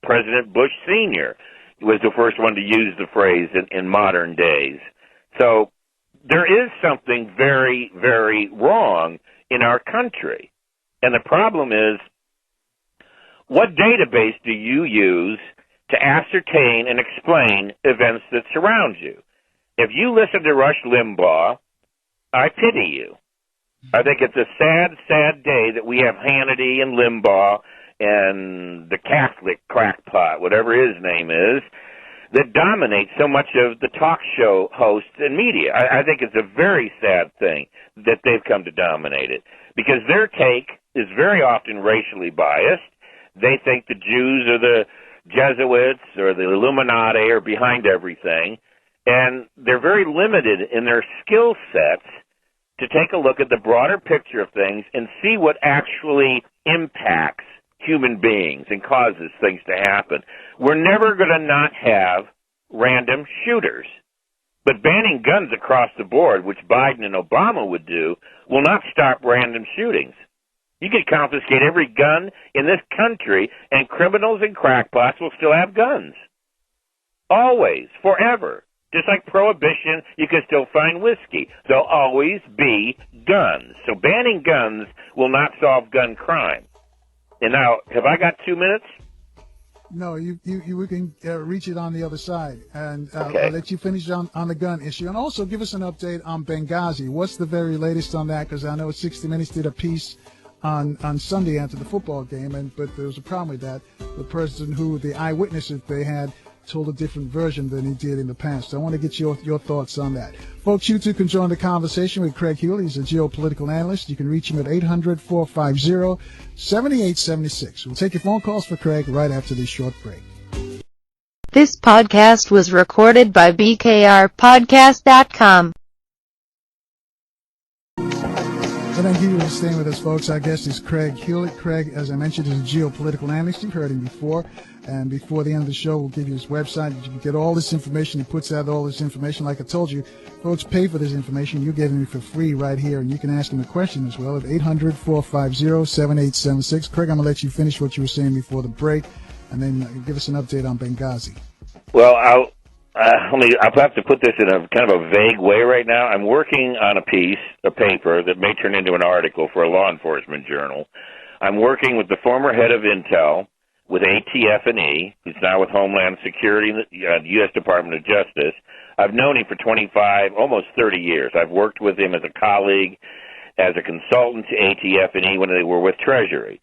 President Bush Sr. was the first one to use the phrase in modern days. So there is something very, very wrong in our country. And the problem is, what database do you use to ascertain and explain events that surround you? If you listen to Rush Limbaugh, I pity you. I think it's a sad, sad day that we have Hannity and Limbaugh and the Catholic crackpot, whatever his name is, that dominate so much of the talk show hosts and media. I think it's a very sad thing that they've come to dominate it, because their take is very often racially biased. They think the Jews or the Jesuits or the Illuminati are behind everything, and they're very limited in their skill sets to take a look at the broader picture of things and see what actually impacts human beings and causes things to happen. We're never going to not have random shooters. But banning guns across the board, which Biden and Obama would do, will not stop random shootings. You could confiscate every gun in this country, and criminals and crackpots will still have guns. Always, forever. Just like Prohibition, you can still find whiskey. There'll always be guns. So banning guns will not solve gun crime. And now, have I got 2 minutes? No, we can reach it on the other side. And okay. I'll let you finish on the gun issue. And also give us an update on Benghazi. What's the very latest on that? Because I know 60 Minutes did a piece on Sunday after the football game, but there was a problem with that. The person the eyewitnesses they had told a different version than he did in the past. So I want to get your thoughts on that. Folks, you too can join the conversation with Craig Hulet. He's a geopolitical analyst. You can reach him at 800-450-7876. We'll take your phone calls for Craig right after this short break. This podcast was recorded by BKRPodcast.com. Thank you for staying with us, folks. Our guest is Craig Hulet. Craig, as I mentioned, is a geopolitical analyst. You've heard him before. And before the end of the show, we'll give you his website. You can get all this information. He puts out all this information. Like I told you, folks, pay for this information. You're getting it for free right here. And you can ask him a question as well at 800-450-7876. Craig, I'm going to let you finish what you were saying before the break, and then give us an update on Benghazi. Well, I'll have to put this in a kind of a vague way right now. I'm working on a paper that may turn into an article for a law enforcement journal. I'm working with the former head of Intel, with ATF&E, who's now with Homeland Security, the U.S. Department of Justice. I've known him for 25, almost 30 years. I've worked with him as a colleague, as a consultant to ATF&E when they were with Treasury.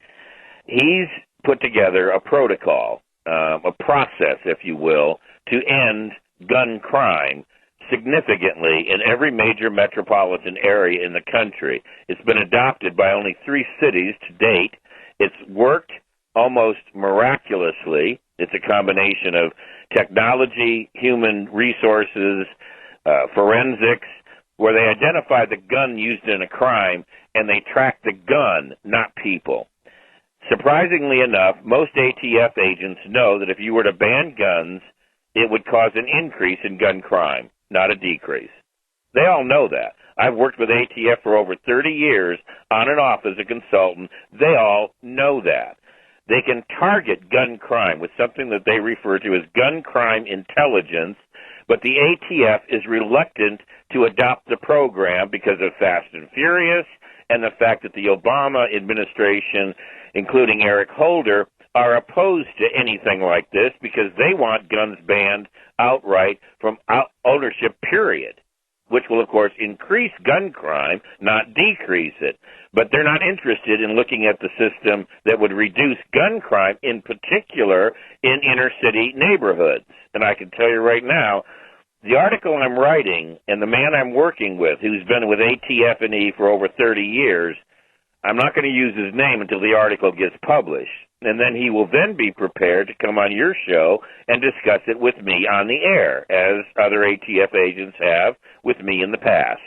He's put together a protocol, a process, if you will, to end gun crime significantly in every major metropolitan area in the country. It's been adopted by only 3 cities to date. It's worked almost miraculously. It's a combination of technology, human resources, forensics, where they identify the gun used in a crime and they track the gun, not people. Surprisingly enough, most ATF agents know that if you were to ban guns, it would cause an increase in gun crime, not a decrease. They all know that. I've worked with ATF for over 30 years on and off as a consultant. They all know that. They can target gun crime with something that they refer to as gun crime intelligence, but the ATF is reluctant to adopt the program because of Fast and Furious and the fact that the Obama administration, including Eric Holder, are opposed to anything like this because they want guns banned outright from ownership, period, which will, of course, increase gun crime, not decrease it. But they're not interested in looking at the system that would reduce gun crime, in particular in inner-city neighborhoods. And I can tell you right now, the article I'm writing and the man I'm working with, who's been with ATF&E for over 30 years, I'm not going to use his name until the article gets published. And then he will then be prepared to come on your show and discuss it with me on the air, as other ATF agents have with me in the past.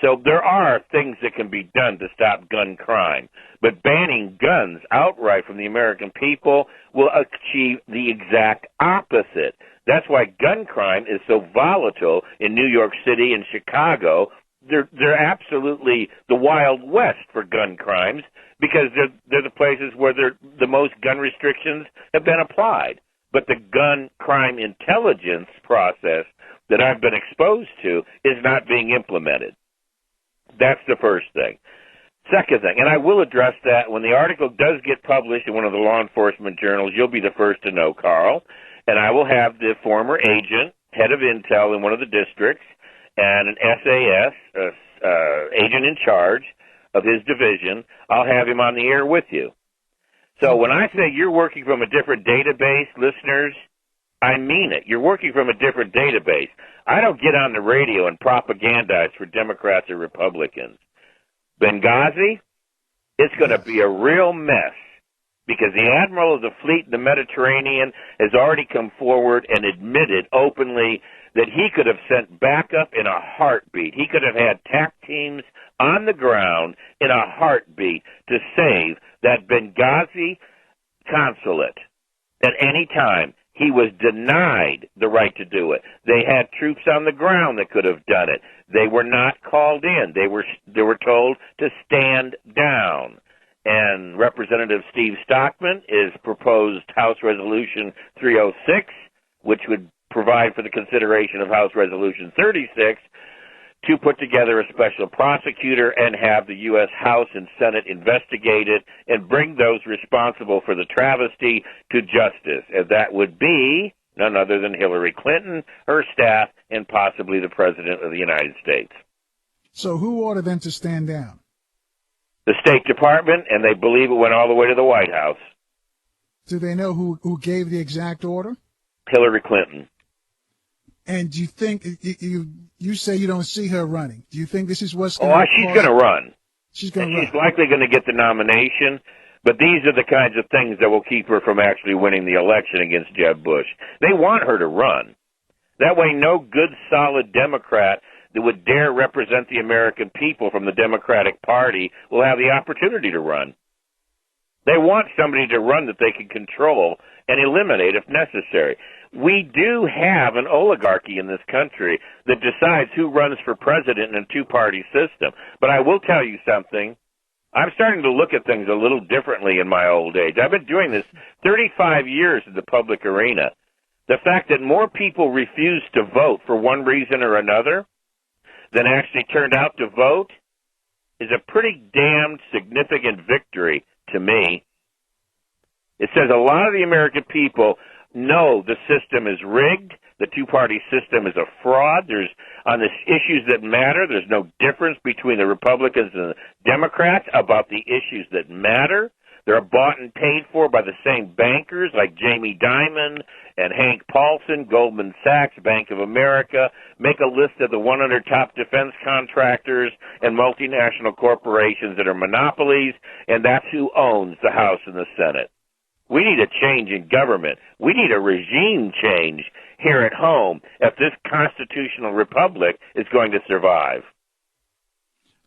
So there are things that can be done to stop gun crime, but banning guns outright from the American people will achieve the exact opposite. That's why gun crime is so volatile in New York City and Chicago, they're absolutely the Wild West for gun crimes because they're the places where the most gun restrictions have been applied. But the gun crime intelligence process that I've been exposed to is not being implemented. That's the first thing. Second thing, and I will address that when the article does get published in one of the law enforcement journals, you'll be the first to know, Carl, and I will have the former agent, head of intel in one of the districts, and an SAS, agent in charge of his division. I'll have him on the air with you. So when I say you're working from a different database, listeners, I mean it. You're working from a different database. I don't get on the radio and propagandize for Democrats or Republicans. Benghazi, it's going to be a real mess because the Admiral of the Fleet in the Mediterranean has already come forward and admitted openly that he could have sent backup in a heartbeat. He could have had TAC teams on the ground in a heartbeat to save that Benghazi consulate at any time. He was denied the right to do it. They had troops on the ground that could have done it. They were not called in. They were told to stand down. And Representative Steve Stockman is proposed House Resolution 306, which would provide for the consideration of House Resolution 36, to put together a special prosecutor and have the U.S. House and Senate investigate it and bring those responsible for the travesty to justice. And that would be none other than Hillary Clinton, her staff, and possibly the President of the United States. So who ordered them to stand down? The State Department, and they believe it went all the way to the White House. Do they know who gave the exact order? Hillary Clinton. And do you think, you say you don't see her running. Do you think this is what's going to happen? Oh, she's going to run. She's going to run. She's likely going to get the nomination, but these are the kinds of things that will keep her from actually winning the election against Jeb Bush. They want her to run. That way no good, solid Democrat that would dare represent the American people from the Democratic Party will have the opportunity to run. They want somebody to run that they can control and eliminate if necessary. We do have an oligarchy in this country that decides who runs for president in a two-party system. But I will tell you something. I'm starting to look at things a little differently in my old age. I've been doing this 35 years in the public arena. The fact that more people refuse to vote for one reason or another than actually turned out to vote is a pretty damned significant victory to me. It says a lot of the American people know the system is rigged. The two-party system is a fraud. There's, on the issues that matter, there's no difference between the Republicans and the Democrats about the issues that matter. They're bought and paid for by the same bankers like Jamie Dimon and Hank Paulson, Goldman Sachs, Bank of America. Make a list of the 100 top defense contractors and multinational corporations that are monopolies, and that's who owns the House and the Senate. We need a change in government. We need a regime change here at home if this constitutional republic is going to survive.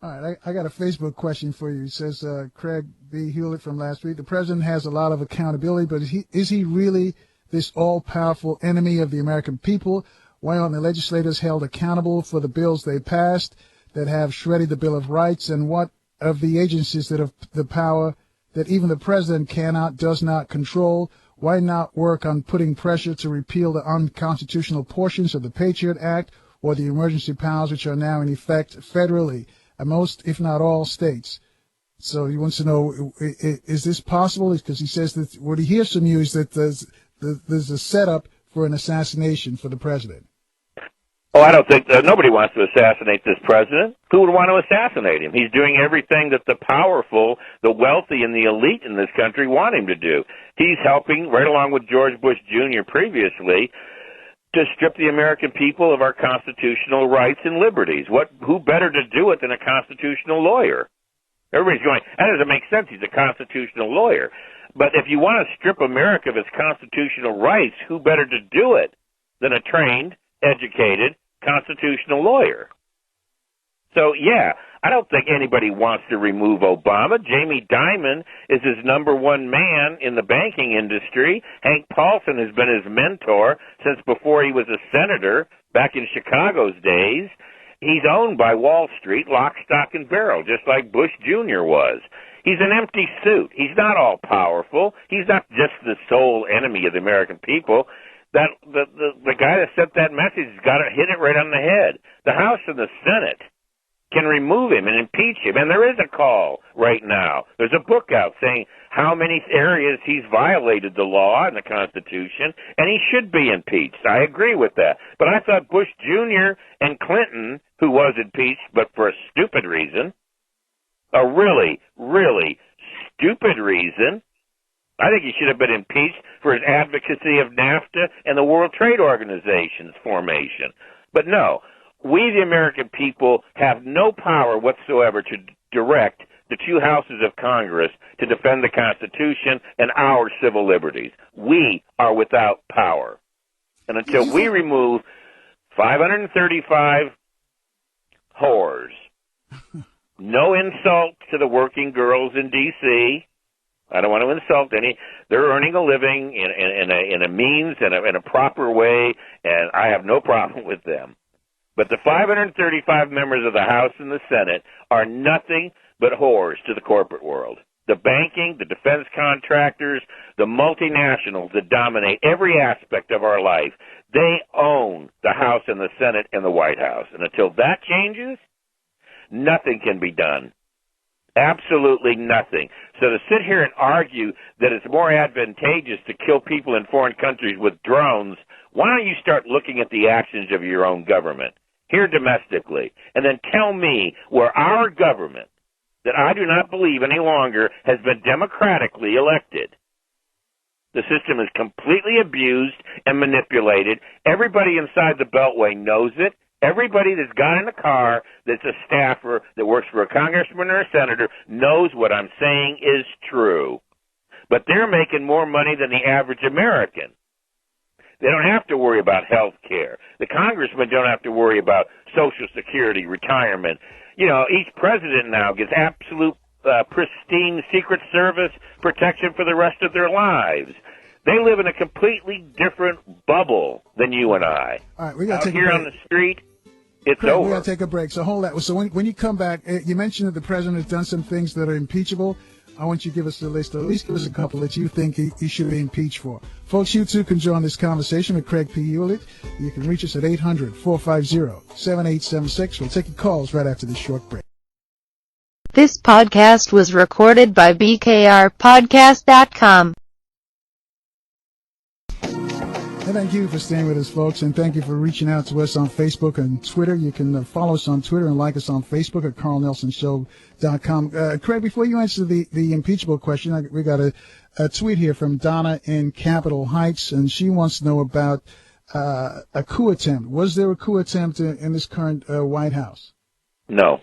All right, I got a Facebook question for you. It says, Craig B. Hulet from last week, the president has a lot of accountability, but is he really this all-powerful enemy of the American people? Why aren't the legislators held accountable for the bills they passed that have shredded the Bill of Rights? And what of the agencies that have the power that even the president does not control? Why not work on putting pressure to repeal the unconstitutional portions of the Patriot Act or the emergency powers which are now in effect federally in most, if not all, states? So he wants to know, is this possible? Because he says that what he hears from you is that there's a setup for an assassination for the president. Oh, I don't think nobody wants to assassinate this president. Who would want to assassinate him? He's doing everything that the powerful, the wealthy, and the elite in this country want him to do. He's helping, right along with George Bush Jr. previously, to strip the American people of our constitutional rights and liberties. Who better to do it than a constitutional lawyer? Everybody's going, that doesn't make sense. He's a constitutional lawyer. But if you want to strip America of its constitutional rights, who better to do it than a trained, educated, constitutional lawyer? So, yeah, I don't think anybody wants to remove Obama. Jamie Dimon is his number one man in the banking industry. Hank Paulson has been his mentor since before he was a senator back in Chicago's days. He's owned by Wall Street, lock, stock, and barrel, just like Bush Jr. was. He's an empty suit. He's not all powerful. He's not just the sole enemy of the American people. That the guy that sent that message has got to hit it right on the head. The House and the Senate can remove him and impeach him, and there is a call right now. There's a book out saying how many areas he's violated the law and the Constitution, and he should be impeached. I agree with that. But I thought Bush Jr. and Clinton, who was impeached, but for a stupid reason, a really, really stupid reason, I think he should have been impeached for his advocacy of NAFTA and the World Trade Organization's formation. But no, we, the American people, have no power whatsoever to direct the two houses of Congress to defend the Constitution and our civil liberties. We are without power. And until we remove 535 whores, no insult to the working girls in D.C., I don't want to insult any. They're earning a living in a means and in a proper way, and I have no problem with them. But the 535 members of the House and the Senate are nothing but whores to the corporate world. The banking, the defense contractors, the multinationals that dominate every aspect of our life, they own the House and the Senate and the White House. And until that changes, nothing can be done. Absolutely nothing. So to sit here and argue that it's more advantageous to kill people in foreign countries with drones, why don't you start looking at the actions of your own government here domestically, and then tell me where our government, that I do not believe any longer has been democratically elected. The system is completely abused and manipulated. Everybody inside the Beltway knows it. Everybody that's got in a car that's a staffer that works for a congressman or a senator knows what I'm saying is true. But they're making more money than the average American. They don't have to worry about health care. The congressmen don't have to worry about Social Security, retirement. You know, each president now gets absolute pristine Secret Service protection for the rest of their lives. They live in a completely different bubble than you and I. All right, we got to take here a break. On the street, it's Craig, over. We got to take a break. So hold that. So when you come back, you mentioned that the president has done some things that are impeachable. I want you to give us a list, or at least give us a couple that you think he should be impeached for. Folks, you too can join this conversation with Craig B. Hulet. You can reach us at 800-450-7876. We'll take your calls right after this short break. This podcast was recorded by BKRPodcast.com. And thank you for staying with us, folks, and thank you for reaching out to us on Facebook and Twitter. You can follow us on Twitter and like us on Facebook at carlnelsonshow.com. Craig, before you answer the impeachable question, we got a tweet here from Donna in Capitol Heights, and she wants to know about a coup attempt. Was there a coup attempt in this current White House? No.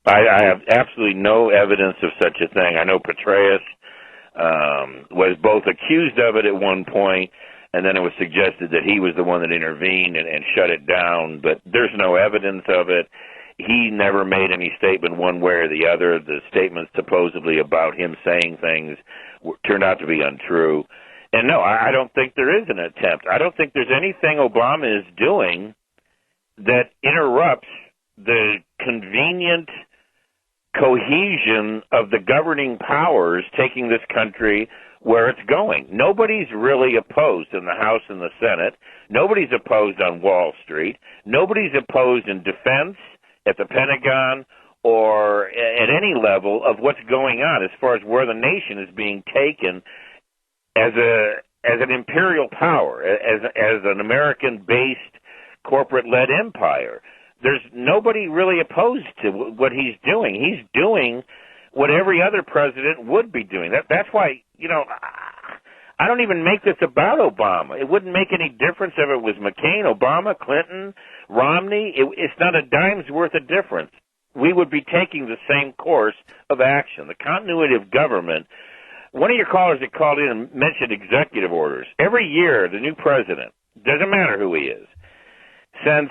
I have absolutely no evidence of such a thing. I know Petraeus was both accused of it at one point, and then it was suggested that he was the one that intervened and shut it down, but there's no evidence of it. He never made any statement one way or the other. The statements supposedly about him saying things turned out to be untrue. And no, I don't think there is an attempt. I don't think there's anything Obama is doing that interrupts the convenient cohesion of the governing powers taking this country where it's going. Nobody's really opposed in the House and the Senate. Nobody's opposed on Wall Street. Nobody's opposed in defense, at the Pentagon, or at any level of what's going on as far as where the nation is being taken as an imperial power, as an American-based corporate-led empire. There's nobody really opposed to what he's doing. He's doing what every other president would be doing. That's why, you know, I don't even make this about Obama. It wouldn't make any difference if it was McCain, Obama, Clinton, Romney. It's not a dime's worth of difference. We would be taking the same course of action. The continuity of government. One of your callers that called in and mentioned executive orders. Every year, the new president, doesn't matter who he is, since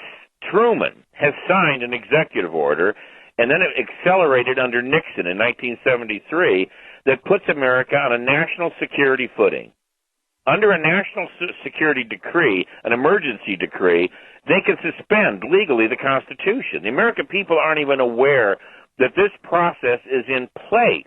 Truman has signed an executive order, and then it accelerated under Nixon in 1973, that puts America on a national security footing. Under a national security decree, an emergency decree, they can suspend legally the Constitution. The American people aren't even aware that this process is in place.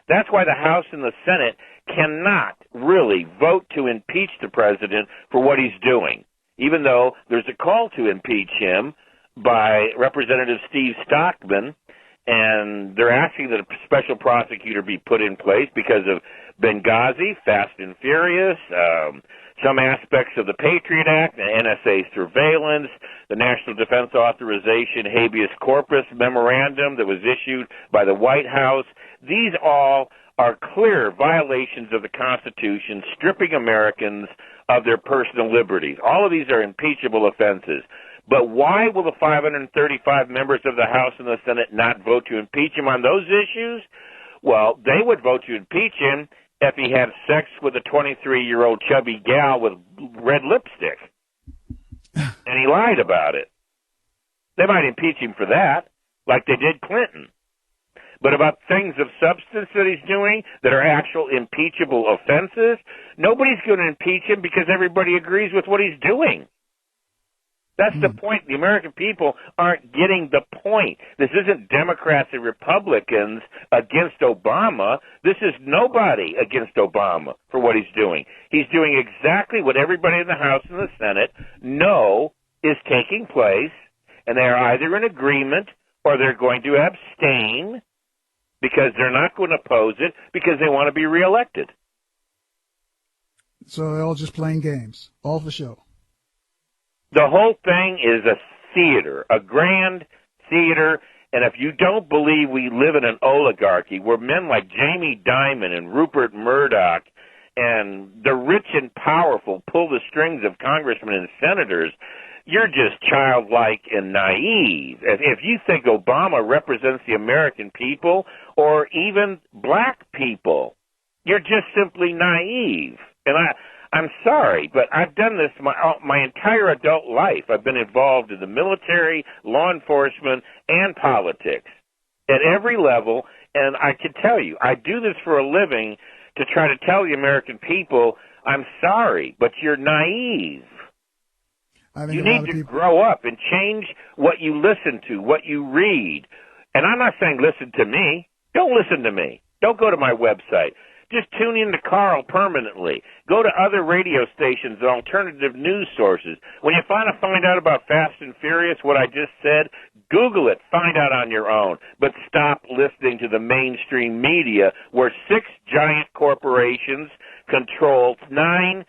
That's why the House and the Senate cannot really vote to impeach the president for what he's doing, even though there's a call to impeach him by Representative Steve Stockman, and they're asking that a special prosecutor be put in place because of Benghazi, Fast and Furious, some aspects of the Patriot Act, the NSA surveillance, the National Defense Authorization habeas corpus memorandum that was issued by the White House. These all are clear violations of the Constitution, stripping Americans of their personal liberties. All of these are impeachable offenses. But why will the 535 members of the House and the Senate not vote to impeach him on those issues? Well, they would vote to impeach him if he had sex with a 23-year-old chubby gal with red lipstick. And he lied about it. They might impeach him for that, like they did Clinton. But about things of substance that he's doing that are actual impeachable offenses, nobody's going to impeach him because everybody agrees with what he's doing. That's the point. The American people aren't getting the point. This isn't Democrats and Republicans against Obama. This is nobody against Obama for what he's doing. He's doing exactly what everybody in the House and the Senate know is taking place, and they are either in agreement or they're going to abstain because they're not going to oppose it because they want to be reelected. So they're all just playing games, all for show. The whole thing is a theater, a grand theater, and if you don't believe we live in an oligarchy where men like Jamie Dimon and Rupert Murdoch and the rich and powerful pull the strings of congressmen and senators, you're just childlike and naive. If you think Obama represents the American people or even black people, you're just simply naive. And I'm sorry, but I've done this my entire adult life. I've been involved in the military, law enforcement, and politics at every level, and I can tell you, I do this for a living to try to tell the American people, I'm sorry, but you're naive. You need to grow up and change what you listen to, what you read. And I'm not saying listen to me. Don't listen to me. Don't go to my website. Just tune in to Carl permanently. Go to other radio stations and alternative news sources. When you find out about Fast and Furious, what I just said, Google it. Find out on your own. But stop listening to the mainstream media where 6 giant corporations control 98%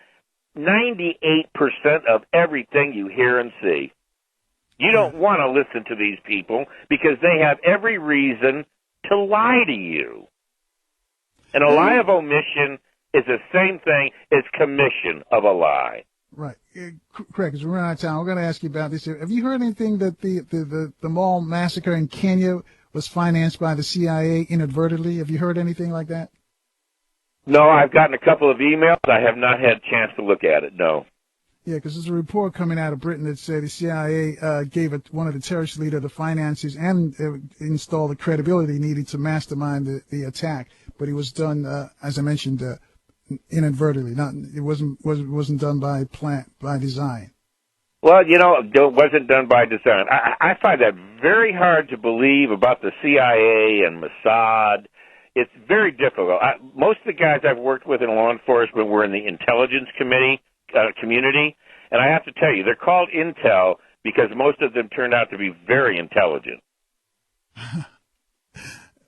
of everything you hear and see. You don't want to listen to these people because they have every reason to lie to you. And a lie of omission is the same thing as commission of a lie. Right. Craig, as we're running out of time, we're going to ask you about this. Have you heard anything that the mall massacre in Kenya was financed by the CIA inadvertently? Have you heard anything like that? No, I've gotten a couple of emails. I have not had a chance to look at it, no. Yeah, because there's a report coming out of Britain that said the CIA gave one of the terrorist leaders the finances and installed the credibility needed to mastermind the attack. But it was done, as I mentioned, inadvertently. It wasn't done by design. Well, it wasn't done by design. I find that very hard to believe about the CIA and Mossad. It's very difficult. Most of the guys I've worked with in law enforcement were in the intelligence community, and I have to tell you, they're called Intel because most of them turned out to be very intelligent.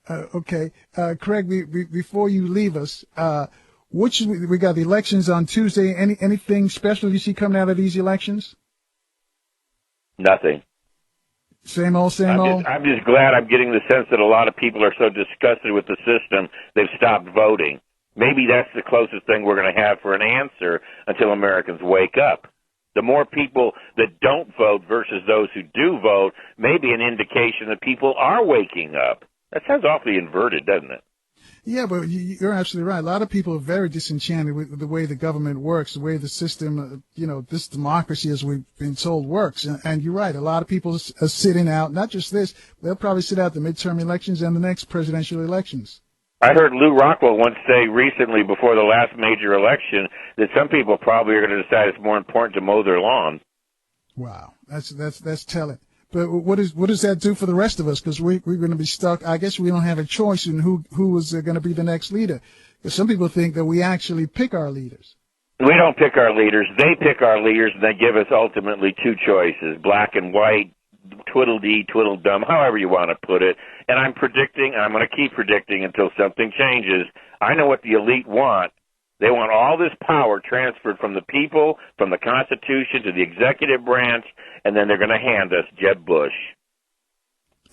Okay. Craig, before you leave us, we got the elections on Tuesday. Anything special you see coming out of these elections? Nothing. Same old. I'm just glad I'm getting the sense that a lot of people are so disgusted with the system, they've stopped voting. Maybe that's the closest thing we're going to have for an answer until Americans wake up. The more people that don't vote versus those who do vote may be an indication that people are waking up. That sounds awfully inverted, doesn't it? Yeah, but you're absolutely right. A lot of people are very disenchanted with the way the government works, the way the system, this democracy, as we've been told, works. And you're right. A lot of people are sitting out, not just this, they'll probably sit out the midterm elections and the next presidential elections. I heard Lou Rockwell once say recently before the last major election that some people probably are going to decide it's more important to mow their lawn. Wow, that's telling. But what does that do for the rest of us? Because we're going to be stuck. I guess we don't have a choice in who is going to be the next leader. Because some people think that we actually pick our leaders. We don't pick our leaders. They pick our leaders, and they give us ultimately two choices, black and white, twiddle-dee, twiddle-dum, however you want to put it. And I'm predicting, and I'm going to keep predicting until something changes. I know what the elite want. They want all this power transferred from the people, from the Constitution to the executive branch, and then they're going to hand us Jeb Bush.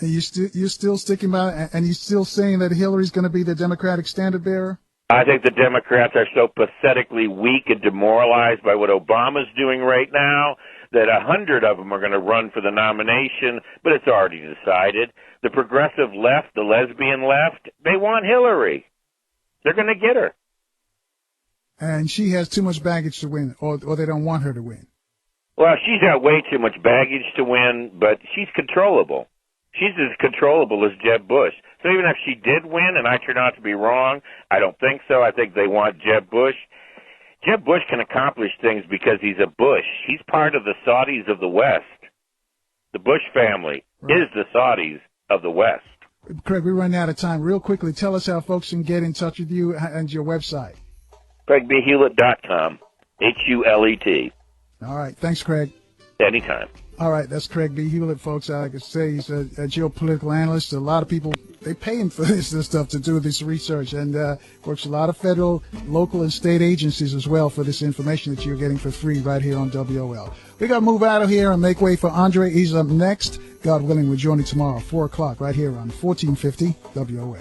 And you're still sticking by it, and you're still saying that Hillary's going to be the Democratic standard bearer? I think the Democrats are so pathetically weak and demoralized by what Obama's doing right now that 100 of them are going to run for the nomination, but it's already decided. The progressive left, the lesbian left, they want Hillary. They're going to get her. And she has too much baggage to win, or they don't want her to win. Well, she's got way too much baggage to win, but she's controllable. She's as controllable as Jeb Bush. So even if she did win and I turn out to be wrong, I don't think so. I think they want Jeb Bush. Jeb Bush can accomplish things because he's a Bush. He's part of the Saudis of the West. The Bush family is the Saudis of the West. Craig, we're running out of time. Real quickly, tell us how folks can get in touch with you and your website. CraigBHulet.com. Hulet. All right. Thanks, Craig. Anytime. All right. That's Craig B. Hulet, folks. I can say he's a geopolitical analyst. A lot of people, they pay him for this stuff to do this research, and works a lot of federal, local, and state agencies as well for this information that you're getting for free right here on WOL. We got to move out of here and make way for Andre. He's up next. God willing, we'll join you tomorrow, 4 o'clock, right here on 1450 WOL.